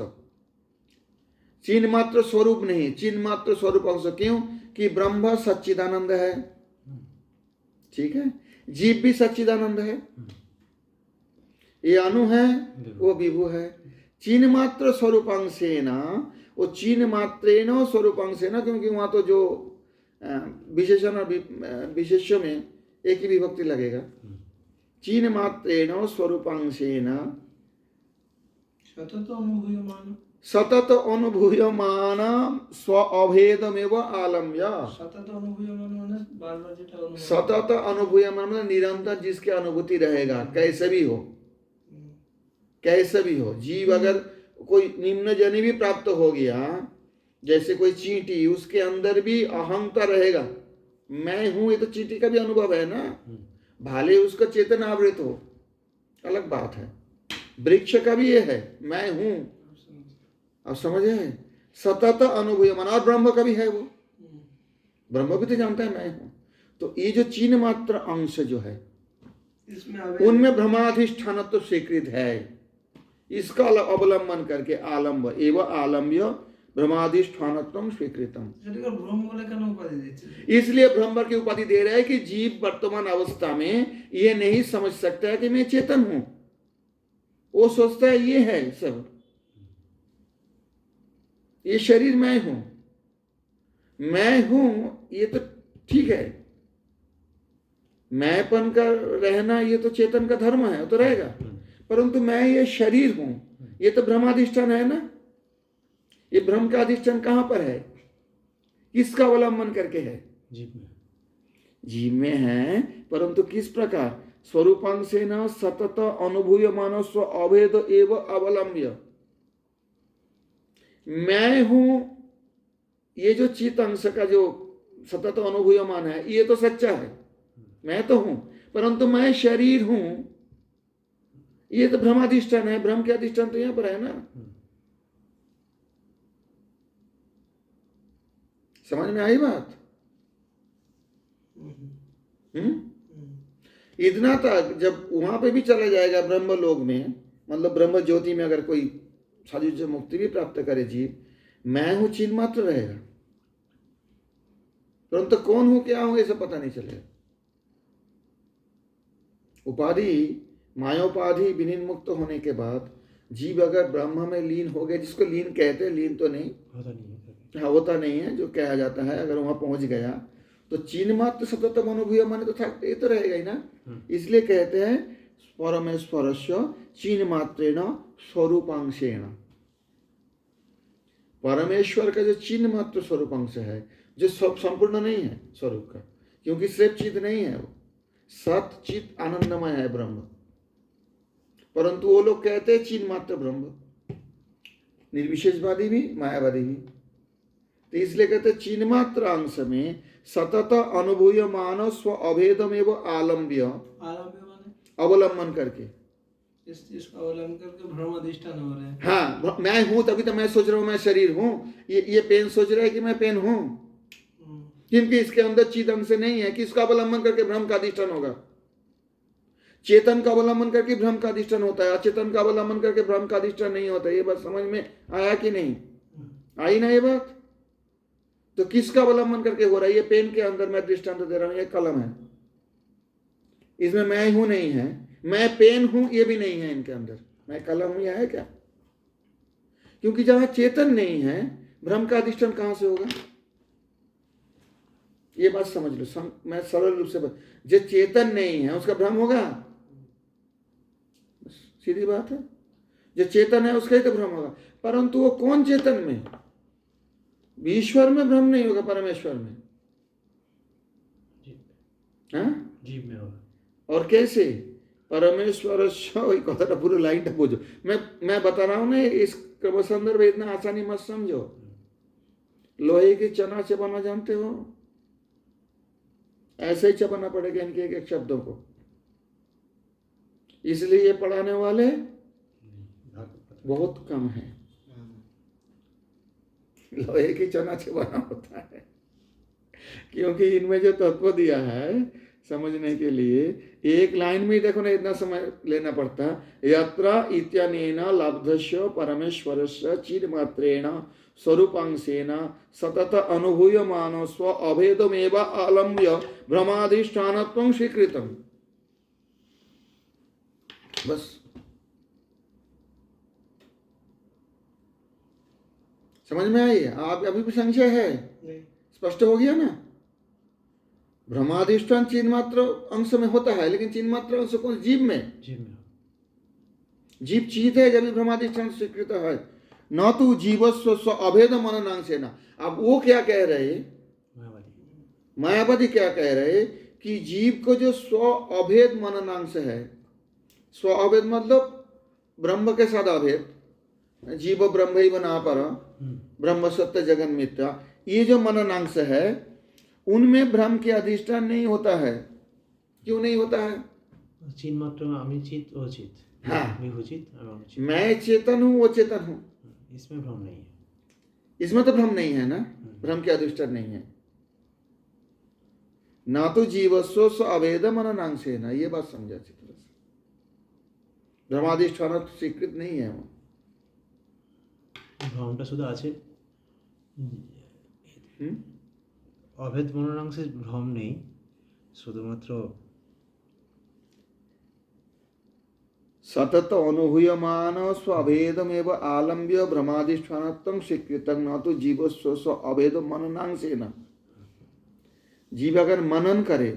चिन्ह मात्र स्वरूप नहीं, चिन्ह मात्र स्वरूप अंश। क्यों? कि ब्रह्म सच्चिदानंद है, ठीक है, जीव भी सच्चिदानंद है, ये अनु है, वो विभु है। चिन्ह मात्र स्वरूपांशेन, वो चिन्ह मात्रेण स्वरूपांशेन, क्योंकि वहां तो जो विशेषण और विशेष्य में एक ही विभक्ति लगेगा। चिन्ह मात्रेण स्वरूपांशेन सतत अनुभूयमान स्व अभेदमेव आलम्य। सतत अनुभूयमान सतत अनुभूयमान मतलब निरंतर जिसकी अनुभूति रहेगा, कैसे भी हो, कैसे भी हो। जीव अगर कोई निम्न जनि भी प्राप्त हो गया, जैसे कोई चींटी, उसके अंदर भी अहंता रहेगा, मैं हूं, ये तो चींटी का भी अनुभव है ना। भाले उसका चेतन आवृत हो, अलग बात है। वृक्ष का भी ये है, मैं हूं, अब समझे। सतत अनुभूयमान, और ब्रह्म का भी है, वो ब्रह्म भी तो जानता है मैं हूं। तो ये जो चिन्ह मात्र अंश जो है, उनमें भ्रमाधिष्ठान तो स्वीकृत है। इसका अवलंबन करके आलम्ब एवं आलम्ब्य भ्रमाधिष्ठानत्वम स्वीकृतम। इसलिए ब्रह्म की उपाधि दे रहा है कि जीव वर्तमान अवस्था में ये नहीं समझ सकता है कि मैं चेतन हूं। वो सोचता है ये है सब, ये शरीर मैं हूं, मैं हूं, ये तो ठीक है। मैंपन का रहना ये तो चेतन का धर्म है, तो रहेगा। परंतु मैं ये शरीर हूं, ये तो भ्रमाधिष्ठान है ना। ये भ्रम का अधिष्ठान कहां पर है, किसका अवलंबन करके है? जीव में। जीव में है, परंतु किस प्रकार? स्वरूपांशेन सतत अनुभूयमान स्व अभेद एव अवलंब्य। मैं हूं, ये जो चित अंश का जो सतत अनुभूयमान है, ये तो सच्चा है, मैं तो हूं। परंतु मैं शरीर हूं, ये तो भ्रमाधिष्ठान है। भ्रम के अधिष्ठान तो यहां पर है ना। समझ में आई बात? इतना तक जब वहां पे भी चला जाएगा ब्रह्म लोक में, मतलब ब्रह्म ज्योति में, अगर कोई साधु मुक्ति भी प्राप्त करे जीव, मैं हूं चिन्ह मात्र रहेगा, परंतु कौन हूं क्या हूं ये सब पता नहीं चलेगा। उपाधि मायोपाधि विनिर्मुक्त होने के बाद जीव अगर ब्रह्म में लीन हो गया, जिसको लीन कहते हैं, लीन तो नहीं होता नहीं है, जो कहा जाता है, अगर वहां पहुंच गया तो चिन्ह मात्र सतत अनुभूय माने तो ये तो रहेगा ही ना। इसलिए कहते हैं परमेश्वरस्य चिन्ह मात्रेण स्वरूपांशेण। परमेश्वर का जो चिन्ह मात्र स्वरूपांश है, जो सब संपूर्ण नहीं है स्वरूप का, क्योंकि सिर्फ चित नहीं है, वो सत चित आनंदमय है ब्रह्म। परंतु वो लोग कहते हैं चिन्ह मात्र ब्रह्म, निर्विशेषवादी भी मायावादी भी। तो इसलिए कहते हैं चिन्ह मात्र अंश में सतत अनुभूयमान स्व अभेदमेव आलम्ब्य, अवलंबन करके, इसका अवलंबन करके भ्रम अधिष्ठान हो रहे हैं। हाँ, मैं हूं, तभी तो मैं सोच रहा हूं मैं शरीर हूं। ये पेन सोच रहा है कि मैं पेन हूं, क्योंकि इसके अंदर चित अंश नहीं है। किसका अवलंबन करके भ्रम का अधिष्ठान होगा? चेतन का अवलंबन करके भ्रम का अधिष्ठान होता है, अचेतन का अवलंबन करके भ्रम का अधिष्ठान नहीं होता। ये बात समझ में आया कि नहीं आई ना ये बात? तो किसका अवलंबन करके हो रहा है? ये पेन के अंदर मैं दृष्टांत दे रहा हूं, ये कलम है, इसमें मैं हूं नहीं है, मैं पेन हूं ये भी नहीं है इनके अंदर, मैं कलम हूं यह है क्या? क्योंकि जहां चेतन नहीं है, भ्रम का अधिष्ठान कहां से होगा? ये बात समझ लो, मैं सरल रूप से जो चेतन नहीं है उसका भ्रम होगा? सीधी बात है। जो चेतन है उसका ही तो भ्रम होगा। परंतु वो कौन चेतन में? ईश्वर में भ्रम नहीं होगा, परमेश्वर में, हाँ जीव में होगा। और कैसे? परमेश्वर कथा पूरा लाइन बुझो। मैं बता रहा हूं ना, इस क्रम संदर्भ इतना आसानी मत समझो। लोहे की चना चबाना जानते हो? ऐसे ही चबाना पड़ेगा इनके एक एक शब्दों को। इसलिए ये पढ़ाने वाले बहुत कम हैं। लोहे की चना चबाना होता है, क्योंकि इनमें जो तत्व दिया है समझने के लिए, एक लाइन में देखो ना इतना समय लेना पड़ता है। यत्र इत्यनेन लब्धस्य परमेश्वरस्य चिन्मात्रेण स्वरूपांशेन सतत अनुभूयमान स्व अभेदमेव आलम्ब्य भ्रमाधिष्ठानत्वं स्वीकृतम्। बस समझ में आई? आप अभी भी संशय है? नहीं। स्पष्ट हो गया ना? भ्रमाधिष्ठान चिन्ह मात्र अंश में होता है, लेकिन चिन्ह मात्र अंश कौन? जीव में। जीव में। जीव चीत है जब भी भ्रमाधिष्ठान स्वीकृत है। न तो जीवस्व स्व अभेद मननांश है ना। अब वो क्या कह रहे? मायावादी क्या कह रहे कि जीव को जो स्व अभेद मननांश है, स्व अभेद मतलब ब्रह्म के साथ अभेद, जीव ब्रह्म ही बना पर ब्रह्म सत्य जगन मिथ्या, ये जो मननांश है उनमें भ्रम के अधिष्ठान नहीं होता है। क्यों नहीं होता है? चिन्ह मात्र में आमी चित वो चित। हाँ, मैं हूँ चित, अनुचित। मैं चेतन हूँ, वो चेतन हूँ, इसमें भ्रम नहीं है। इसमें तो भ्रम नहीं है ना, भ्रम के अधिष्ठान नहीं है। ना तो जीवस्व स्व अभेद मननांश है ना, ये बात समझा अच्छी तरह से। भ्रमाधिष्ठान तो स्वीकृत नहीं है वो। ভ্রমটা শুধু আছে, অভেদ মনোনাংশে ভ্রম নেই, শুধুমাত্র सतत अनुभूयमान स्वाभेदमेव आलम्ब्य भ्रमाधिष्ठानत्वं स्वीकृतं न तो जीवस्व स्व अभेद मननांशेन। जीव अगर मनन करे,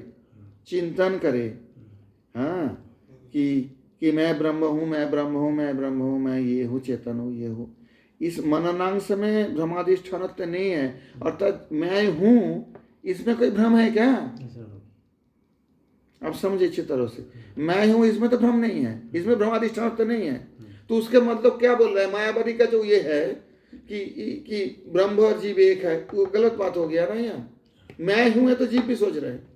चिंतन करे, हाँ, कि मैं ब्रह्म हूँ, मैं ब्रह्म हूँ, मैं ब्रह्म हूँ, मैं ये हूँ, चेतन हूँ, ये हूँ, इस मननांश में भ्रमाधिष्ठानत्व नहीं है। अर्थात मैं हूँ, इसमें कोई भ्रम है क्या? आप समझे अच्छी तरह से। मैं हूं, इसमें तो भ्रम नहीं है, इसमें भ्रमाधिष्ठान तो नहीं है। तो उसके मतलब क्या बोल रहा है मायावादी का जो ये है कि ब्रह्म और जीव एक है, वो गलत बात हो गया ना। यहाँ मैं हूं है तो जीव भी सोच रहे हैं,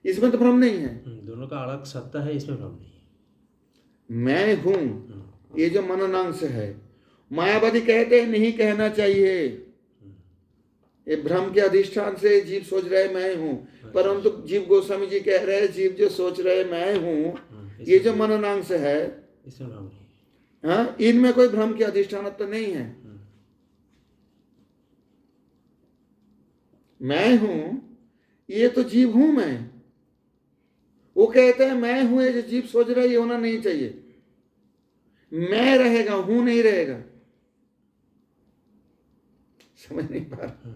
इसमें तो भ्रम नहीं है। दोनों का अलग सत्ता है, इसमें भ्रम नहीं है। मैं हूं ये जो मननांश है, मायावादी कहते हैं नहीं कहना चाहिए, ये भ्रम के अधिष्ठान से जीव सोच रहे मैं हूं, परंतु जीव गोस्वामी जी कह रहे हैं जीव जो सोच रहे मैं हूं, ये जो मननांश है, इसमें भ्रम नहीं। हाँ, इनमें कोई भ्रम के अधिष्ठान तो नहीं है। मैं हूं, ये तो जीव हूं मैं। वो कहते हैं मैं हूं, ये जो जीव सोच रहा है ये होना नहीं चाहिए। मैं रहेगा, हूं नहीं रहेगा। समझ नहीं पा रहा?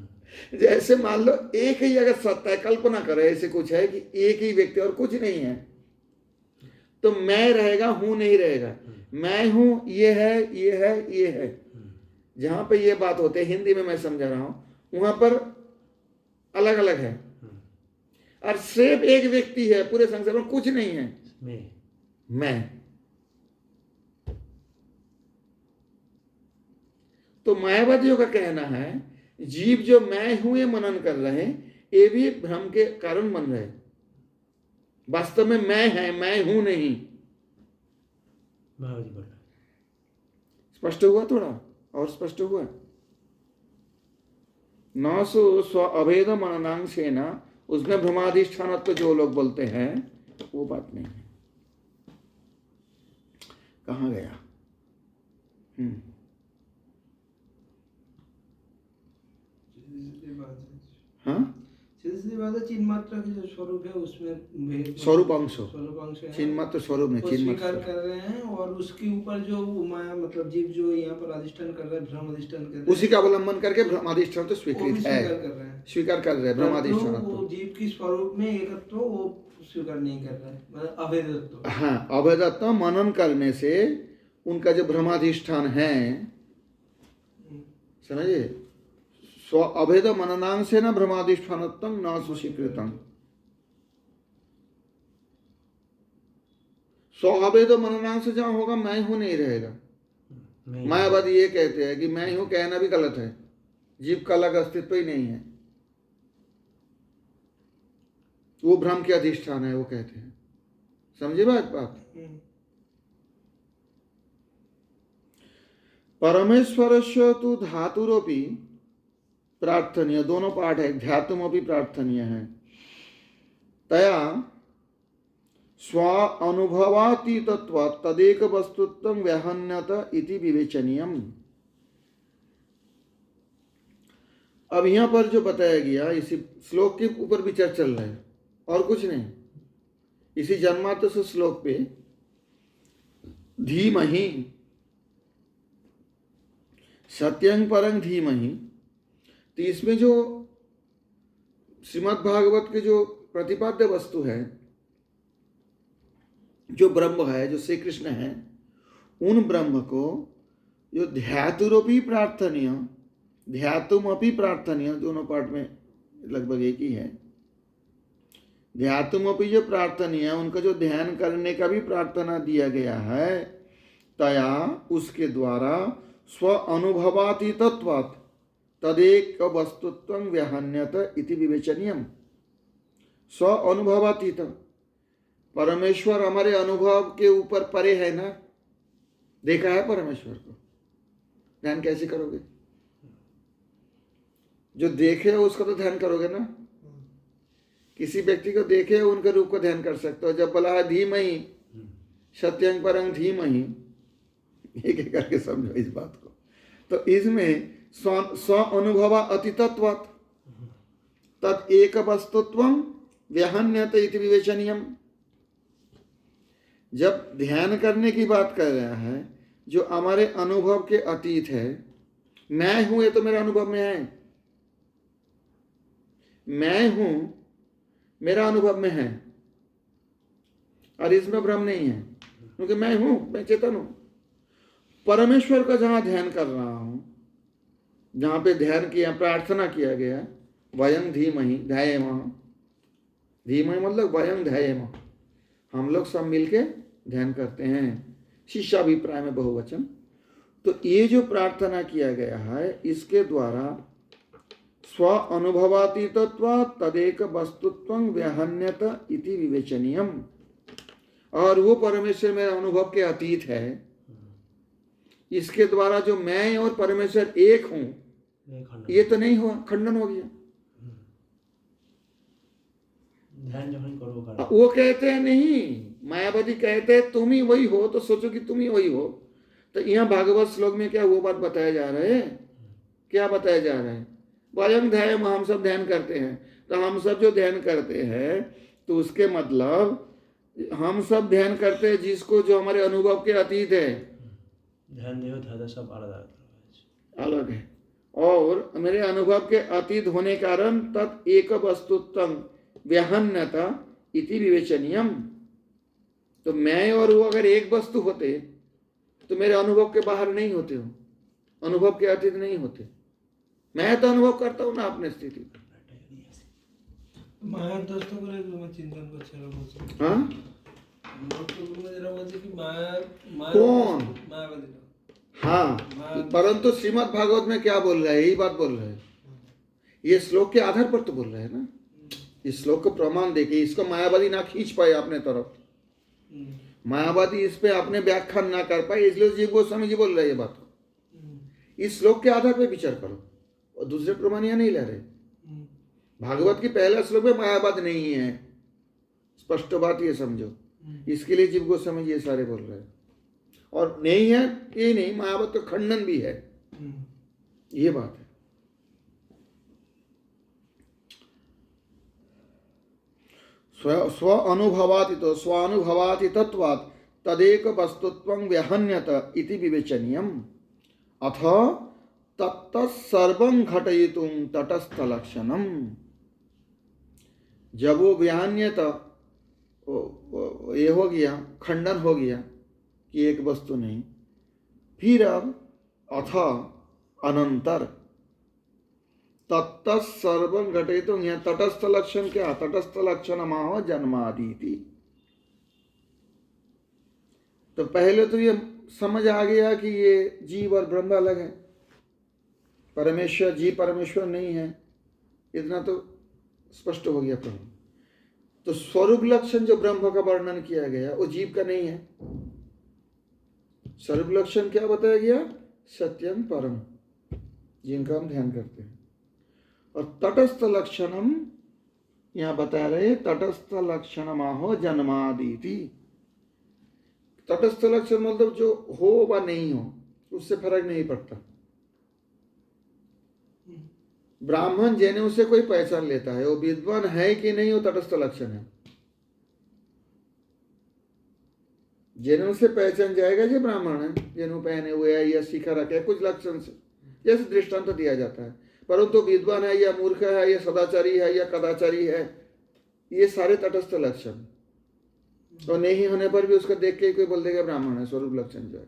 जैसे मान लो एक ही अगर सत्ता है, कल्पना करो ऐसे कुछ है कि एक ही व्यक्ति और कुछ नहीं है, तो मैं रहेगा, हूं नहीं रहेगा। मैं हूं, ये है, ये है, ये है। जहां पे ये बात होती है, हिंदी में मैं समझा रहा हूं, वहां पर अलग अलग है। और सिर्फ एक व्यक्ति है, पूरे संसार में कुछ नहीं है, मैं। तो मायावादियों का कहना है जीव जो मैं हूं ये मनन कर रहे हैं, ये भी भ्रम के कारण बन रहे। वास्तव में मैं है, मैं हूं नहीं। स्पष्ट हुआ? थोड़ा और स्पष्ट हुआ? न सो स्व अभेद मननांशेन, उसमें भ्रमाधिष्ठानत्व जो लोग बोलते हैं वो बात नहीं है। कहाँ गया? हाँ, चिन्ह मात्रा के जो स्वरूप है उसमें स्वरूप अंश, है, चिन्ह मात्र स्वरूप में चिन्ह स्वीकार कर रहे हैं, और उसके ऊपर जो माया मतलब जीव जो यहाँ पर अधिष्ठान कर रहा है, भ्रम अधिष्ठान कर रहा है, उसी का अवलंबन करके भ्रमाधिष्ठान तो स्वीकृत है, स्वीकार कर रहे हैं भ्रमाधिष्ठान। वो जीव की स्वरूप में एकत्व वो स्वीकार नहीं कर रहा है, मतलब अभेदत्व। हाँ, अभेदत्व मनन करने से उनका जो भ्रमाधिष्ठान है, समझिए, स्व अभेद मननांशेन भ्रमाधिष्ठानत्वं न सुस्वीकृतं। स्व अभेद मननांश जहां होगा मैं हूं नहीं रहेगा। मायावादी ये कहते हैं कि मैं हूं कहना भी गलत है, जीव का अलग अस्तित्व ही नहीं है, वो भ्रम के अधिष्ठान है, वो कहते हैं। समझे बात? परमेश्वरस्य तु धातुरोपि प्रार्थनीय, दोनों पाठ है, ध्यातुमपि प्रार्थनीय है, तया स्व अनुभवातीतत्व तदेक वस्तुत्व व्याहन्यत इति विवेचनीयम। अब यहां पर जो बताया गया इसी श्लोक के ऊपर विचार चल रहा है और कुछ नहीं। इसी जन्मार्थ से श्लोक पे धीमहि, सत्यं परं धीमहि। तो इसमें जो श्रीमद् भागवत के जो प्रतिपाद्य वस्तु है, जो ब्रह्म है, जो श्री कृष्ण है, उन ब्रह्म को जो ध्यातुरपि प्रार्थनीय, ध्यातुमपि प्रार्थनीय, दोनों पार्ट में लगभग एक ही है। ध्यातुमपि जो प्रार्थनीय, उनका जो ध्यान करने का भी प्रार्थना दिया गया है, तया उसके द्वारा स्व अनुभवातीतत्वात् तदेक वस्तुत्वं व्यहन्यत इति विवेचनीयम। स्व अनुभवातीत, परमेश्वर हमारे अनुभव के ऊपर परे है ना, देखा है परमेश्वर को, ध्यान कैसे करोगे? जो देखे हो उसका तो ध्यान करोगे ना। किसी व्यक्ति को देखे हो उनके रूप को ध्यान कर सकते हो। जब बोला है धीमहि सत्यं परं धीमहि, एक एक करके समझो इस बात को। तो इसमें स्व अनुभवा अतीतत्वात् तत् एक वस्तुत्वं व्यहन्यत इति विवेचनीयम। जब ध्यान करने की बात कर रहा है, जो हमारे अनुभव के अतीत है, मैं हूं ये तो मेरे अनुभव में है, मैं हूं मेरा अनुभव में है, और इसमें भ्रम नहीं है, क्योंकि मैं हूं, मैं चेतन हूं। परमेश्वर का जहां ध्यान कर रहा हूं, जहां पे ध्यान किया, प्रार्थना किया गया, वयं धीमहि ध्यायेमः, धीमहि मतलब वयं ध्यायेमः, हम लोग सब मिलके ध्यान करते हैं, शिष्याभिप्राय में बहुवचन। तो ये जो प्रार्थना किया गया है, इसके द्वारा स्व अनुभवातीतत्वात् तदेक वस्तुत्वं व्यहन्यत इति विवेचनीयम। और वो परमेश्वर में अनुभव के अतीत है, इसके द्वारा जो मैं और परमेश्वर एक हूं, ये तो नहीं हुआ, खंडन हो गया। ध्यान जो हम करो वो कहते हैं नहीं, मायावादी कहते हैं तुम ही वही हो, तो सोचो कि तुम ही वही हो। तो यहाँ भागवत श्लोक में क्या वो बात बताया जा रहा है? क्या बताया जा रहा है? वयं ध्यायेम, हम सब ध्यान करते हैं। तो हम सब जो ध्यान करते हैं, तो उसके मतलब हम सब ध्यान करते हैं जिसको, जो हमारे अनुभव के अतीत है। ध्यान देव ध्यान सब अलग है, और मेरे अनुभव के अतीत होने कारण तत् एक वस्तुत्वं व्यहन्यता इति विवेचनीयम। तो मैं और वो अगर एक वस्तु होते तो मेरे अनुभव के बाहर नहीं होते हो, अनुभव के अतीत नहीं होते। मैं तो अनुभव करता हूं ना अपनी स्थिति। माया दोस्तों को मैं चिंतन को चलो बोल। हाँ, दोस्तों को मैं जरा बोलते कि माया कौन? मायावादी। हाँ, परंतु श्रीमद् भागवत में क्या बोल रहा है? यही बात बोल रहा है। ये श्लोक के आधार पर तो बोल रहा है ना। इस श्लोक को प्रमाण देखिए, इसको मायावादी ना खींच पाए अपने तरफ, मायावादी इस पे अपने व्याख्यान ना कर पाए, इसलिए जीव गोस्वामी जी बोल रहे हैं ये बात को। इस श्लोक के आधार पे विचार करो, और दूसरे प्रमाण यहाँ नहीं ला रहे। भागवत की पहला श्लोक में मायावाद नहीं है, स्पष्ट बात ये समझो। इसके लिए जीव गोस्वामी जी ये सारे बोल रहे हैं। और नहीं है ये नहीं, मायावाद तो खंडन भी है, ये बात है। स्व अनुभवातीत स्वानुभवातीतत्वात् तदेक वस्तुत्वं व्यहन्यत इति विवेचनीयम। अथ तत्तत्सर्वं घटयितुं तटस्थ लक्षणम। जब वो व्यहन्यत ये हो गया, खंडन हो गया कि एक वस्तु नहीं, फिर अब अथ अनंतर तत्तत्सर्वं घटयितुं, यहाँ तटस्थ लक्षण क्या? तटस्थ लक्षण माहो जन्मादि। तो पहले तो ये समझ आ गया कि ये जीव और ब्रह्म अलग है, परमेश्वर जीव परमेश्वर नहीं है, इतना तो स्पष्ट हो गया प्रभु। तो स्वरूप लक्षण जो ब्रह्म का वर्णन किया गया वो जीव का नहीं है। स्वरूप लक्षण क्या बताया गया? सत्यं परम, जिनका हम ध्यान करते हैं। और तटस्थ लक्षणम यहाँ बता रहे, तटस्थ लक्षणमाहो जन्मादिति। तटस्थ लक्षण मतलब जो हो व नहीं हो उससे फर्क नहीं पड़ता। ब्राह्मण जनेऊ से कोई पहचान लेता है, वो विद्वान है कि नहीं, वो तटस्थ लक्षण है। जनेऊ से पहचान जाएगा जो ब्राह्मण है, जनेऊ पहने हुए है या शिखा रखे कुछ लक्षण से, जैसे दृष्टांत दिया जाता है। परंतु विद्वान है या मूर्ख है या सदाचारी है या कदाचारी है, ये सारे तटस्थ लक्षण, और नहीं होने पर भी उसको देख के कोई बोल देगा ब्राह्मण है, स्वरूप लक्षण जो है।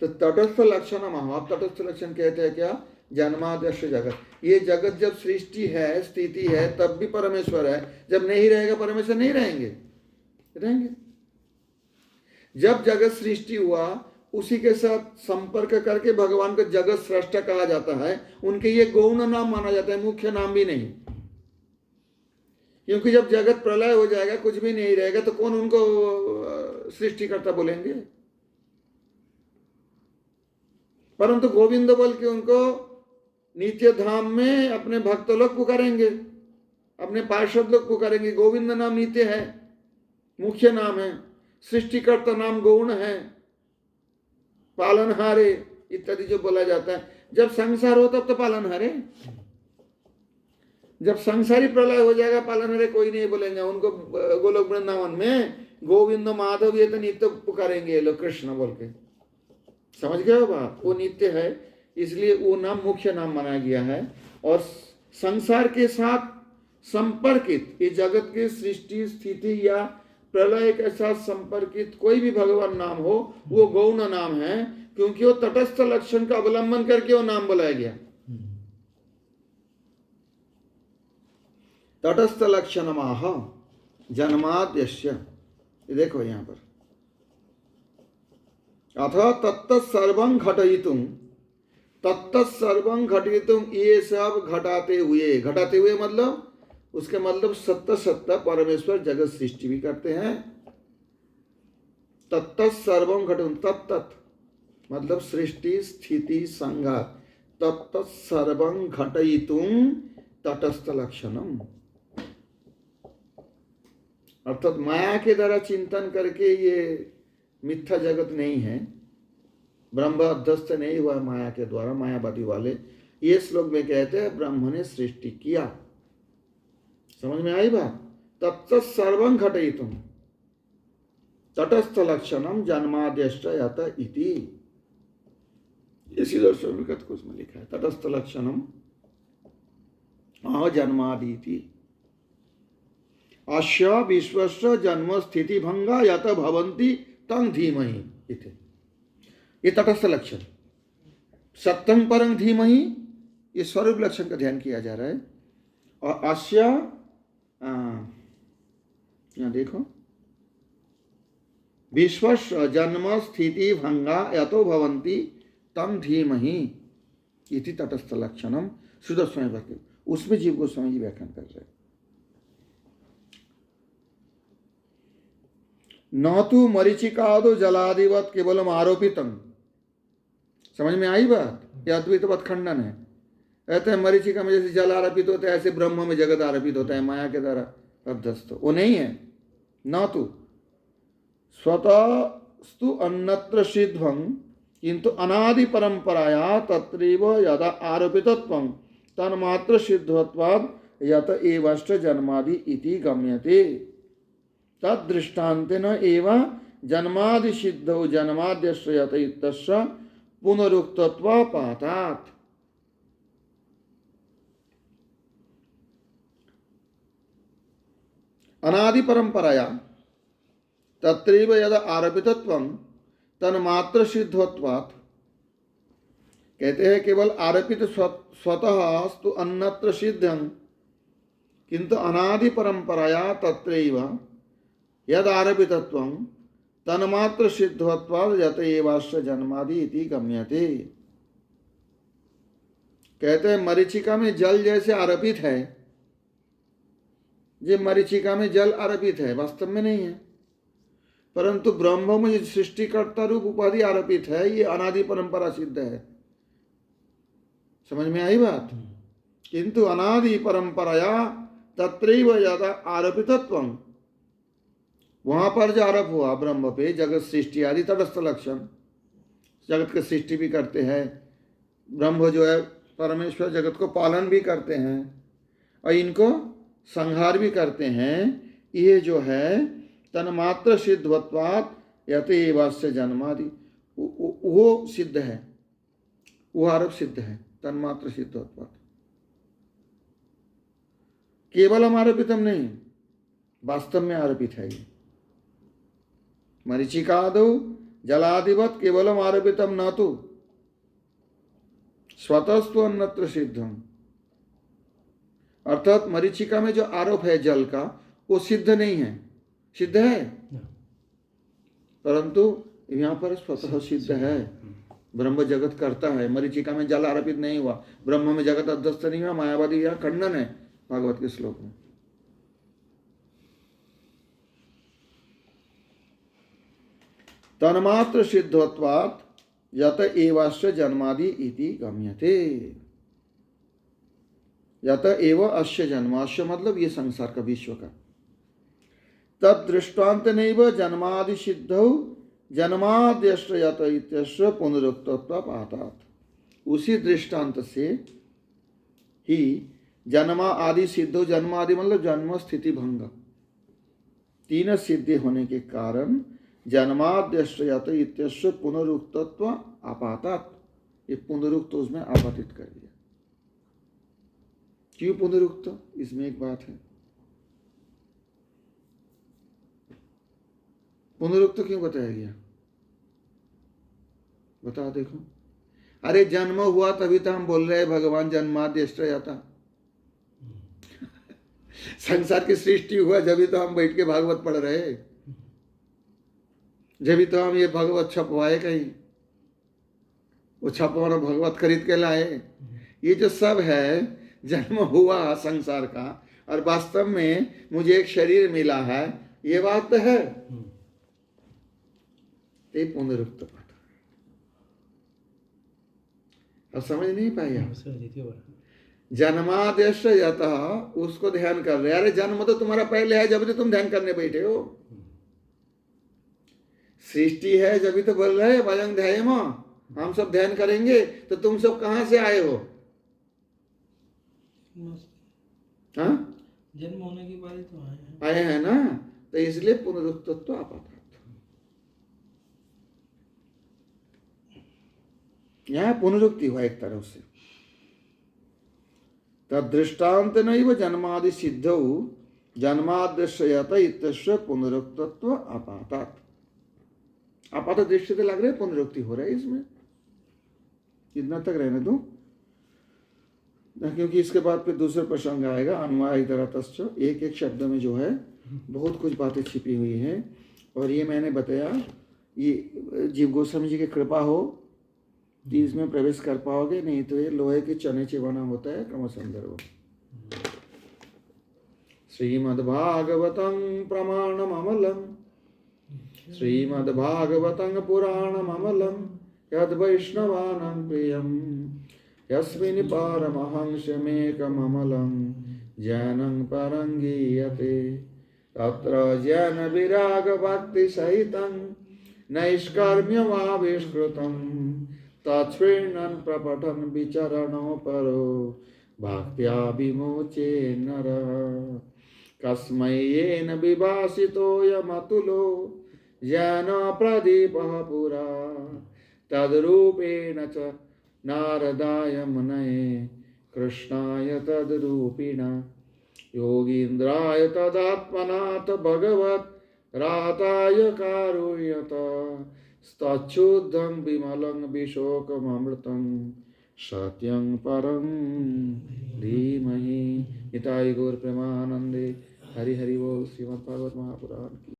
तो तटस्थ लक्षण महा, तटस्थ लक्षण कहते हैं क्या? जन्माद्यस्य जगत, ये जगत जब सृष्टि है, स्थिति है, तब भी परमेश्वर है। जब नहीं रहेगा परमेश्वर नहीं रहेंगे, रहेंगे। जब जगत सृष्टि हुआ उसी के साथ संपर्क करके भगवान को जगत सृष्टा कहा जाता है। उनके ये गौण नाम माना जाता है, मुख्य नाम भी नहीं। क्योंकि जब जगत प्रलय हो जाएगा, कुछ भी नहीं रहेगा, तो कौन उनको सृष्टिकर्ता बोलेंगे? परंतु गोविंद बोल के उनको नित्य धाम में अपने भक्त लोग पुकारेंगे, अपने पार्षद लोग पुकारेंगे। गोविंद नाम नित्य है, मुख्य नाम है। सृष्टिकर्ता नाम गौण है, पालनहारे इत्यादि जो बोला जाता है। जब संसार हो तब तो पालनहारे, जब संसारी प्रलय हो जाएगा पालनहारे कोई नहीं बोलेंगे। उनको गोलोक वृंदावन में गोविंद माधव ये तो नित्य पुकारेंगे ये लोग, कृष्ण बोल के। समझ गए हो बात? वो नित्य है, इसलिए वो नाम मुख्य नाम माना गया है। और संसार के साथ संपर्कित, ये जगत की सृष्टि स्थिति या प्रलय के साथ संपर्कित कोई भी भगवान नाम हो, वो गौण नाम है, क्योंकि वो तटस्थ लक्षण का अवलंबन करके वो नाम बुलाया गया। तटस्थ लक्षण माह जन्माद्यस्य, देखो यहां पर, अथ तत्तत्सर्वं घटयितुं, तत्तत्सर्वं घटयितुं, ये सब घटाते हुए मतलब उसके मतलब सत्य सत्य परमेश्वर जगत सृष्टि भी करते हैं। तत्तत्सर्वं घटयितुं, तत्त मतलब सृष्टि स्थिति संघात, तत्तत्सर्वं घटयितुं तटस्थ लक्षणम, अर्थात माया के द्वारा चिंतन करके ये मिथ्या जगत नहीं है, ब्रह्म अध्यस्त नहीं हुआ माया के द्वारा, मायावादी वाले। ये श्लोक में कहते हैं ब्रह्म ने सृष्टि किया। समझ में आई बात? तत्सर्वं घटयितुं तटस्थ लक्षणम जन्माद्यश्च यत इति, इसी दर्शन विगत को उसमें लिखा है, तटस्थ लक्षणम जन्मादिति अस्य विश्वस्य जन्म स्थिति भंगा यत भवन्ति तं धीमहि इति। ये तटस्थ लक्षण, सत्यं परं धीमहि, ये स्वरूप लक्षण का ध्यान किया जा रहा है। और अस्य, यहाँ देखो, विश्वस्य जन्म स्थिति भंगा यतो भवन्ति तं धीमहि इति तटस्थ लक्षणम, सुदर्शन स्वामी भक्ति, उसमें जीव गोस्वामी जी व्याख्यान कर रहे हैं। न तो मरीचिकादो जलादिवत केवलम आरोपितम, समझ में आई बात? यह अद्वैतवत खंडन है। कहते हैं मरीचिका में जैसे जल आरोपित होता है, ऐसे ब्रह्म में जगत आरोपित होता है माया के द्वारा अध्यस्त, वो नहीं है। न तो स्वतस्तु अन्यत्र सिद्धं किंतु अनादि परंपराया तत्रैव यदा आरोपितत्वं तन्मात्र सिद्धत्वाद यत एवश्च जन्मादि इति गम्यते, तदृष्टान्तेन एव जन्मादि सिद्धौ जन्माद्यस्य यत इत्यस्य पुनरुक्तत्वापातात्। अनादि परंपराया तत्रैव यदा आरोपितत्वं तन्मात्र सिद्धत्वात्, कहते हैं केवल आरोपित स्वतः स्तु अन्यत्र सिद्धं किंतु अनादि परंपराया तत्रैव यद आरोपितत्वं तन्मात्र सिद्धत्वात् यत एवास्य जन्मादि इति गम्यते। कहते हैं मरीचिका में जल जैसे आरोपित है, ये मरीचिका में जल आरोपित है, वास्तव में नहीं है, परंतु ब्रह्म में जो सृष्टिकर्ता रूप उपाधि आरोपित है, ये अनादि परंपरा सिद्ध है। समझ में आई बात? किंतु अनादि परंपराया तत्रैव यदा आरोपितत्वं, वहां पर जो आरोप हुआ ब्रह्म पे जगत सृष्टि आदि तटस्थ लक्षण, जगत की सृष्टि भी करते हैं, ब्रह्म जो है परमेश्वर जगत को पालन भी करते हैं और इनको संहार भी करते हैं, ये जो है तन्मात्र सिद्धत्वात् यत एवास्य जन्मादि, वो सिद्ध है। वो आरोप सिद्ध है, तन्मात्र सिद्धत्वात्। केवलम आरोपितम नहीं, वास्तव में आरोपित है ये। मरीचिकादौ जलादिवत केवलम आरोपितम न तो स्वतस्व अन्यत्र सिद्धम। अर्थात मरीचिका में जो आरोप है जल का, वो सिद्ध नहीं है, सिद्ध है परंतु यहाँ पर स्वतः सिद्ध है। ब्रह्म जगत करता है, मरीचिका में जल आरोपित नहीं हुआ, ब्रह्म में जगत अध्यस्त नहीं हुआ। मायावादी यहाँ खंडन है भागवत के श्लोक में। तन्मात्र सिद्धत्वात् यत एवास्य जन्मादि इति गम्यते। यत एव अस्य जन्म, अस्य मतलब ये संसार का, विश्व का। तद दृष्टांत नैव जन्मादि सिद्धौ जन्माद्यश्च यत इत्यस्य पुनरुक्तत्वात्। उसी दृष्टांत से ही जन्मा आदि सिद्धौ, जन्म आदि मतलब जन्म स्थिति भंग, तीन सिद्धि होने के कारण जन्माद्यश्च यत इत्यस्य पुनरुक्तत्व आपातात, ये पुनरुक्त उसमें आपातित कर दिया। क्यों पुनरुक्त, इसमें एक बात है। पुनरुक्त क्यों बताया गया, बताओ देखो। अरे जन्म हुआ तभी तो हम बोल रहे हैं भगवान जन्माद्यश्च यत। संसार की सृष्टि हुआ जब तो हम बैठ के भागवत पढ़ रहे हैं, जब तो हम ये भगवत छपवाए कहीं, वो छपवाना भगवत खरीद के लाए। ये जो सब है, जन्म हुआ संसार का और वास्तव में मुझे एक शरीर मिला है, ये बात तो है। ते पुनरुक्त पाठ अब समझ नहीं पाए आप। जन्मादेश यतः, उसको ध्यान कर रहे। अरे जन्म तो तुम्हारा पहले है, जब तो तुम ध्यान करने बैठे हो। सृष्टि है जब तो बोल रहे वयं ध्यायेम, हम सब ध्यान करेंगे। तो तुम सब कहां से आए हो? हाँ, जन्म होने के बाद ही तो आए हैं ना। तो इसलिए पुनरुक्तत्व आपात, यहाँ पुनरुक्ति हुआ एक तरह से। तदृष्टांत नैव जन्मादि सिद्धौ जन्माद्यश्च इत्यस्य पुनरुक्तत्व आपातात। आपात दृष्टि से लग रहे पुनरुक्ति हो रहा है इसमें। इतना तक रहने दो, क्योंकि इसके बाद फिर दूसरा प्रसंग आएगा अन्वय इतरतश्च। एक एक शब्द में जो है बहुत कुछ बातें छिपी हुई हैं। और ये मैंने बताया, ये जीव गोस्वामी जी की कृपा हो तो इसमें प्रवेश कर पाओगे, नहीं तो ये लोहे के चने चिबाना होता है क्रम संदर्भ। श्रीमद्भागवतं प्रमाणममलं, श्रीमद्भागवतं पुराणममलं, यद्वैष्णवानां प्रियं, यस्मिन् पारमहंसमेकममलं ज्ञानं परं गीयते। तत्र ज्ञानविरागभक्तिसहितं नैष्कर्म्यमाविष्कृतं, तच्छृण्वन् प्रपठन् विचरणो परो भक्त्या विमोचे नरः। कस्मै येन विभासितोऽयमतुलो ज्ञानप्रदीपः पुरा, तद्रूपेण च नारदाय मुनये कृष्णाय तद्रूपिणा। योगीन्द्राय तदात्मनाथ भगवत् राताय कारुण्यत, स्तच्छुद्धं विमलं विशोकममृतं सत्यं परं धीमहि। निताय गौर प्रेमानंदे। हरि हरि बोल। श्रीमद्भागवत महापुराण की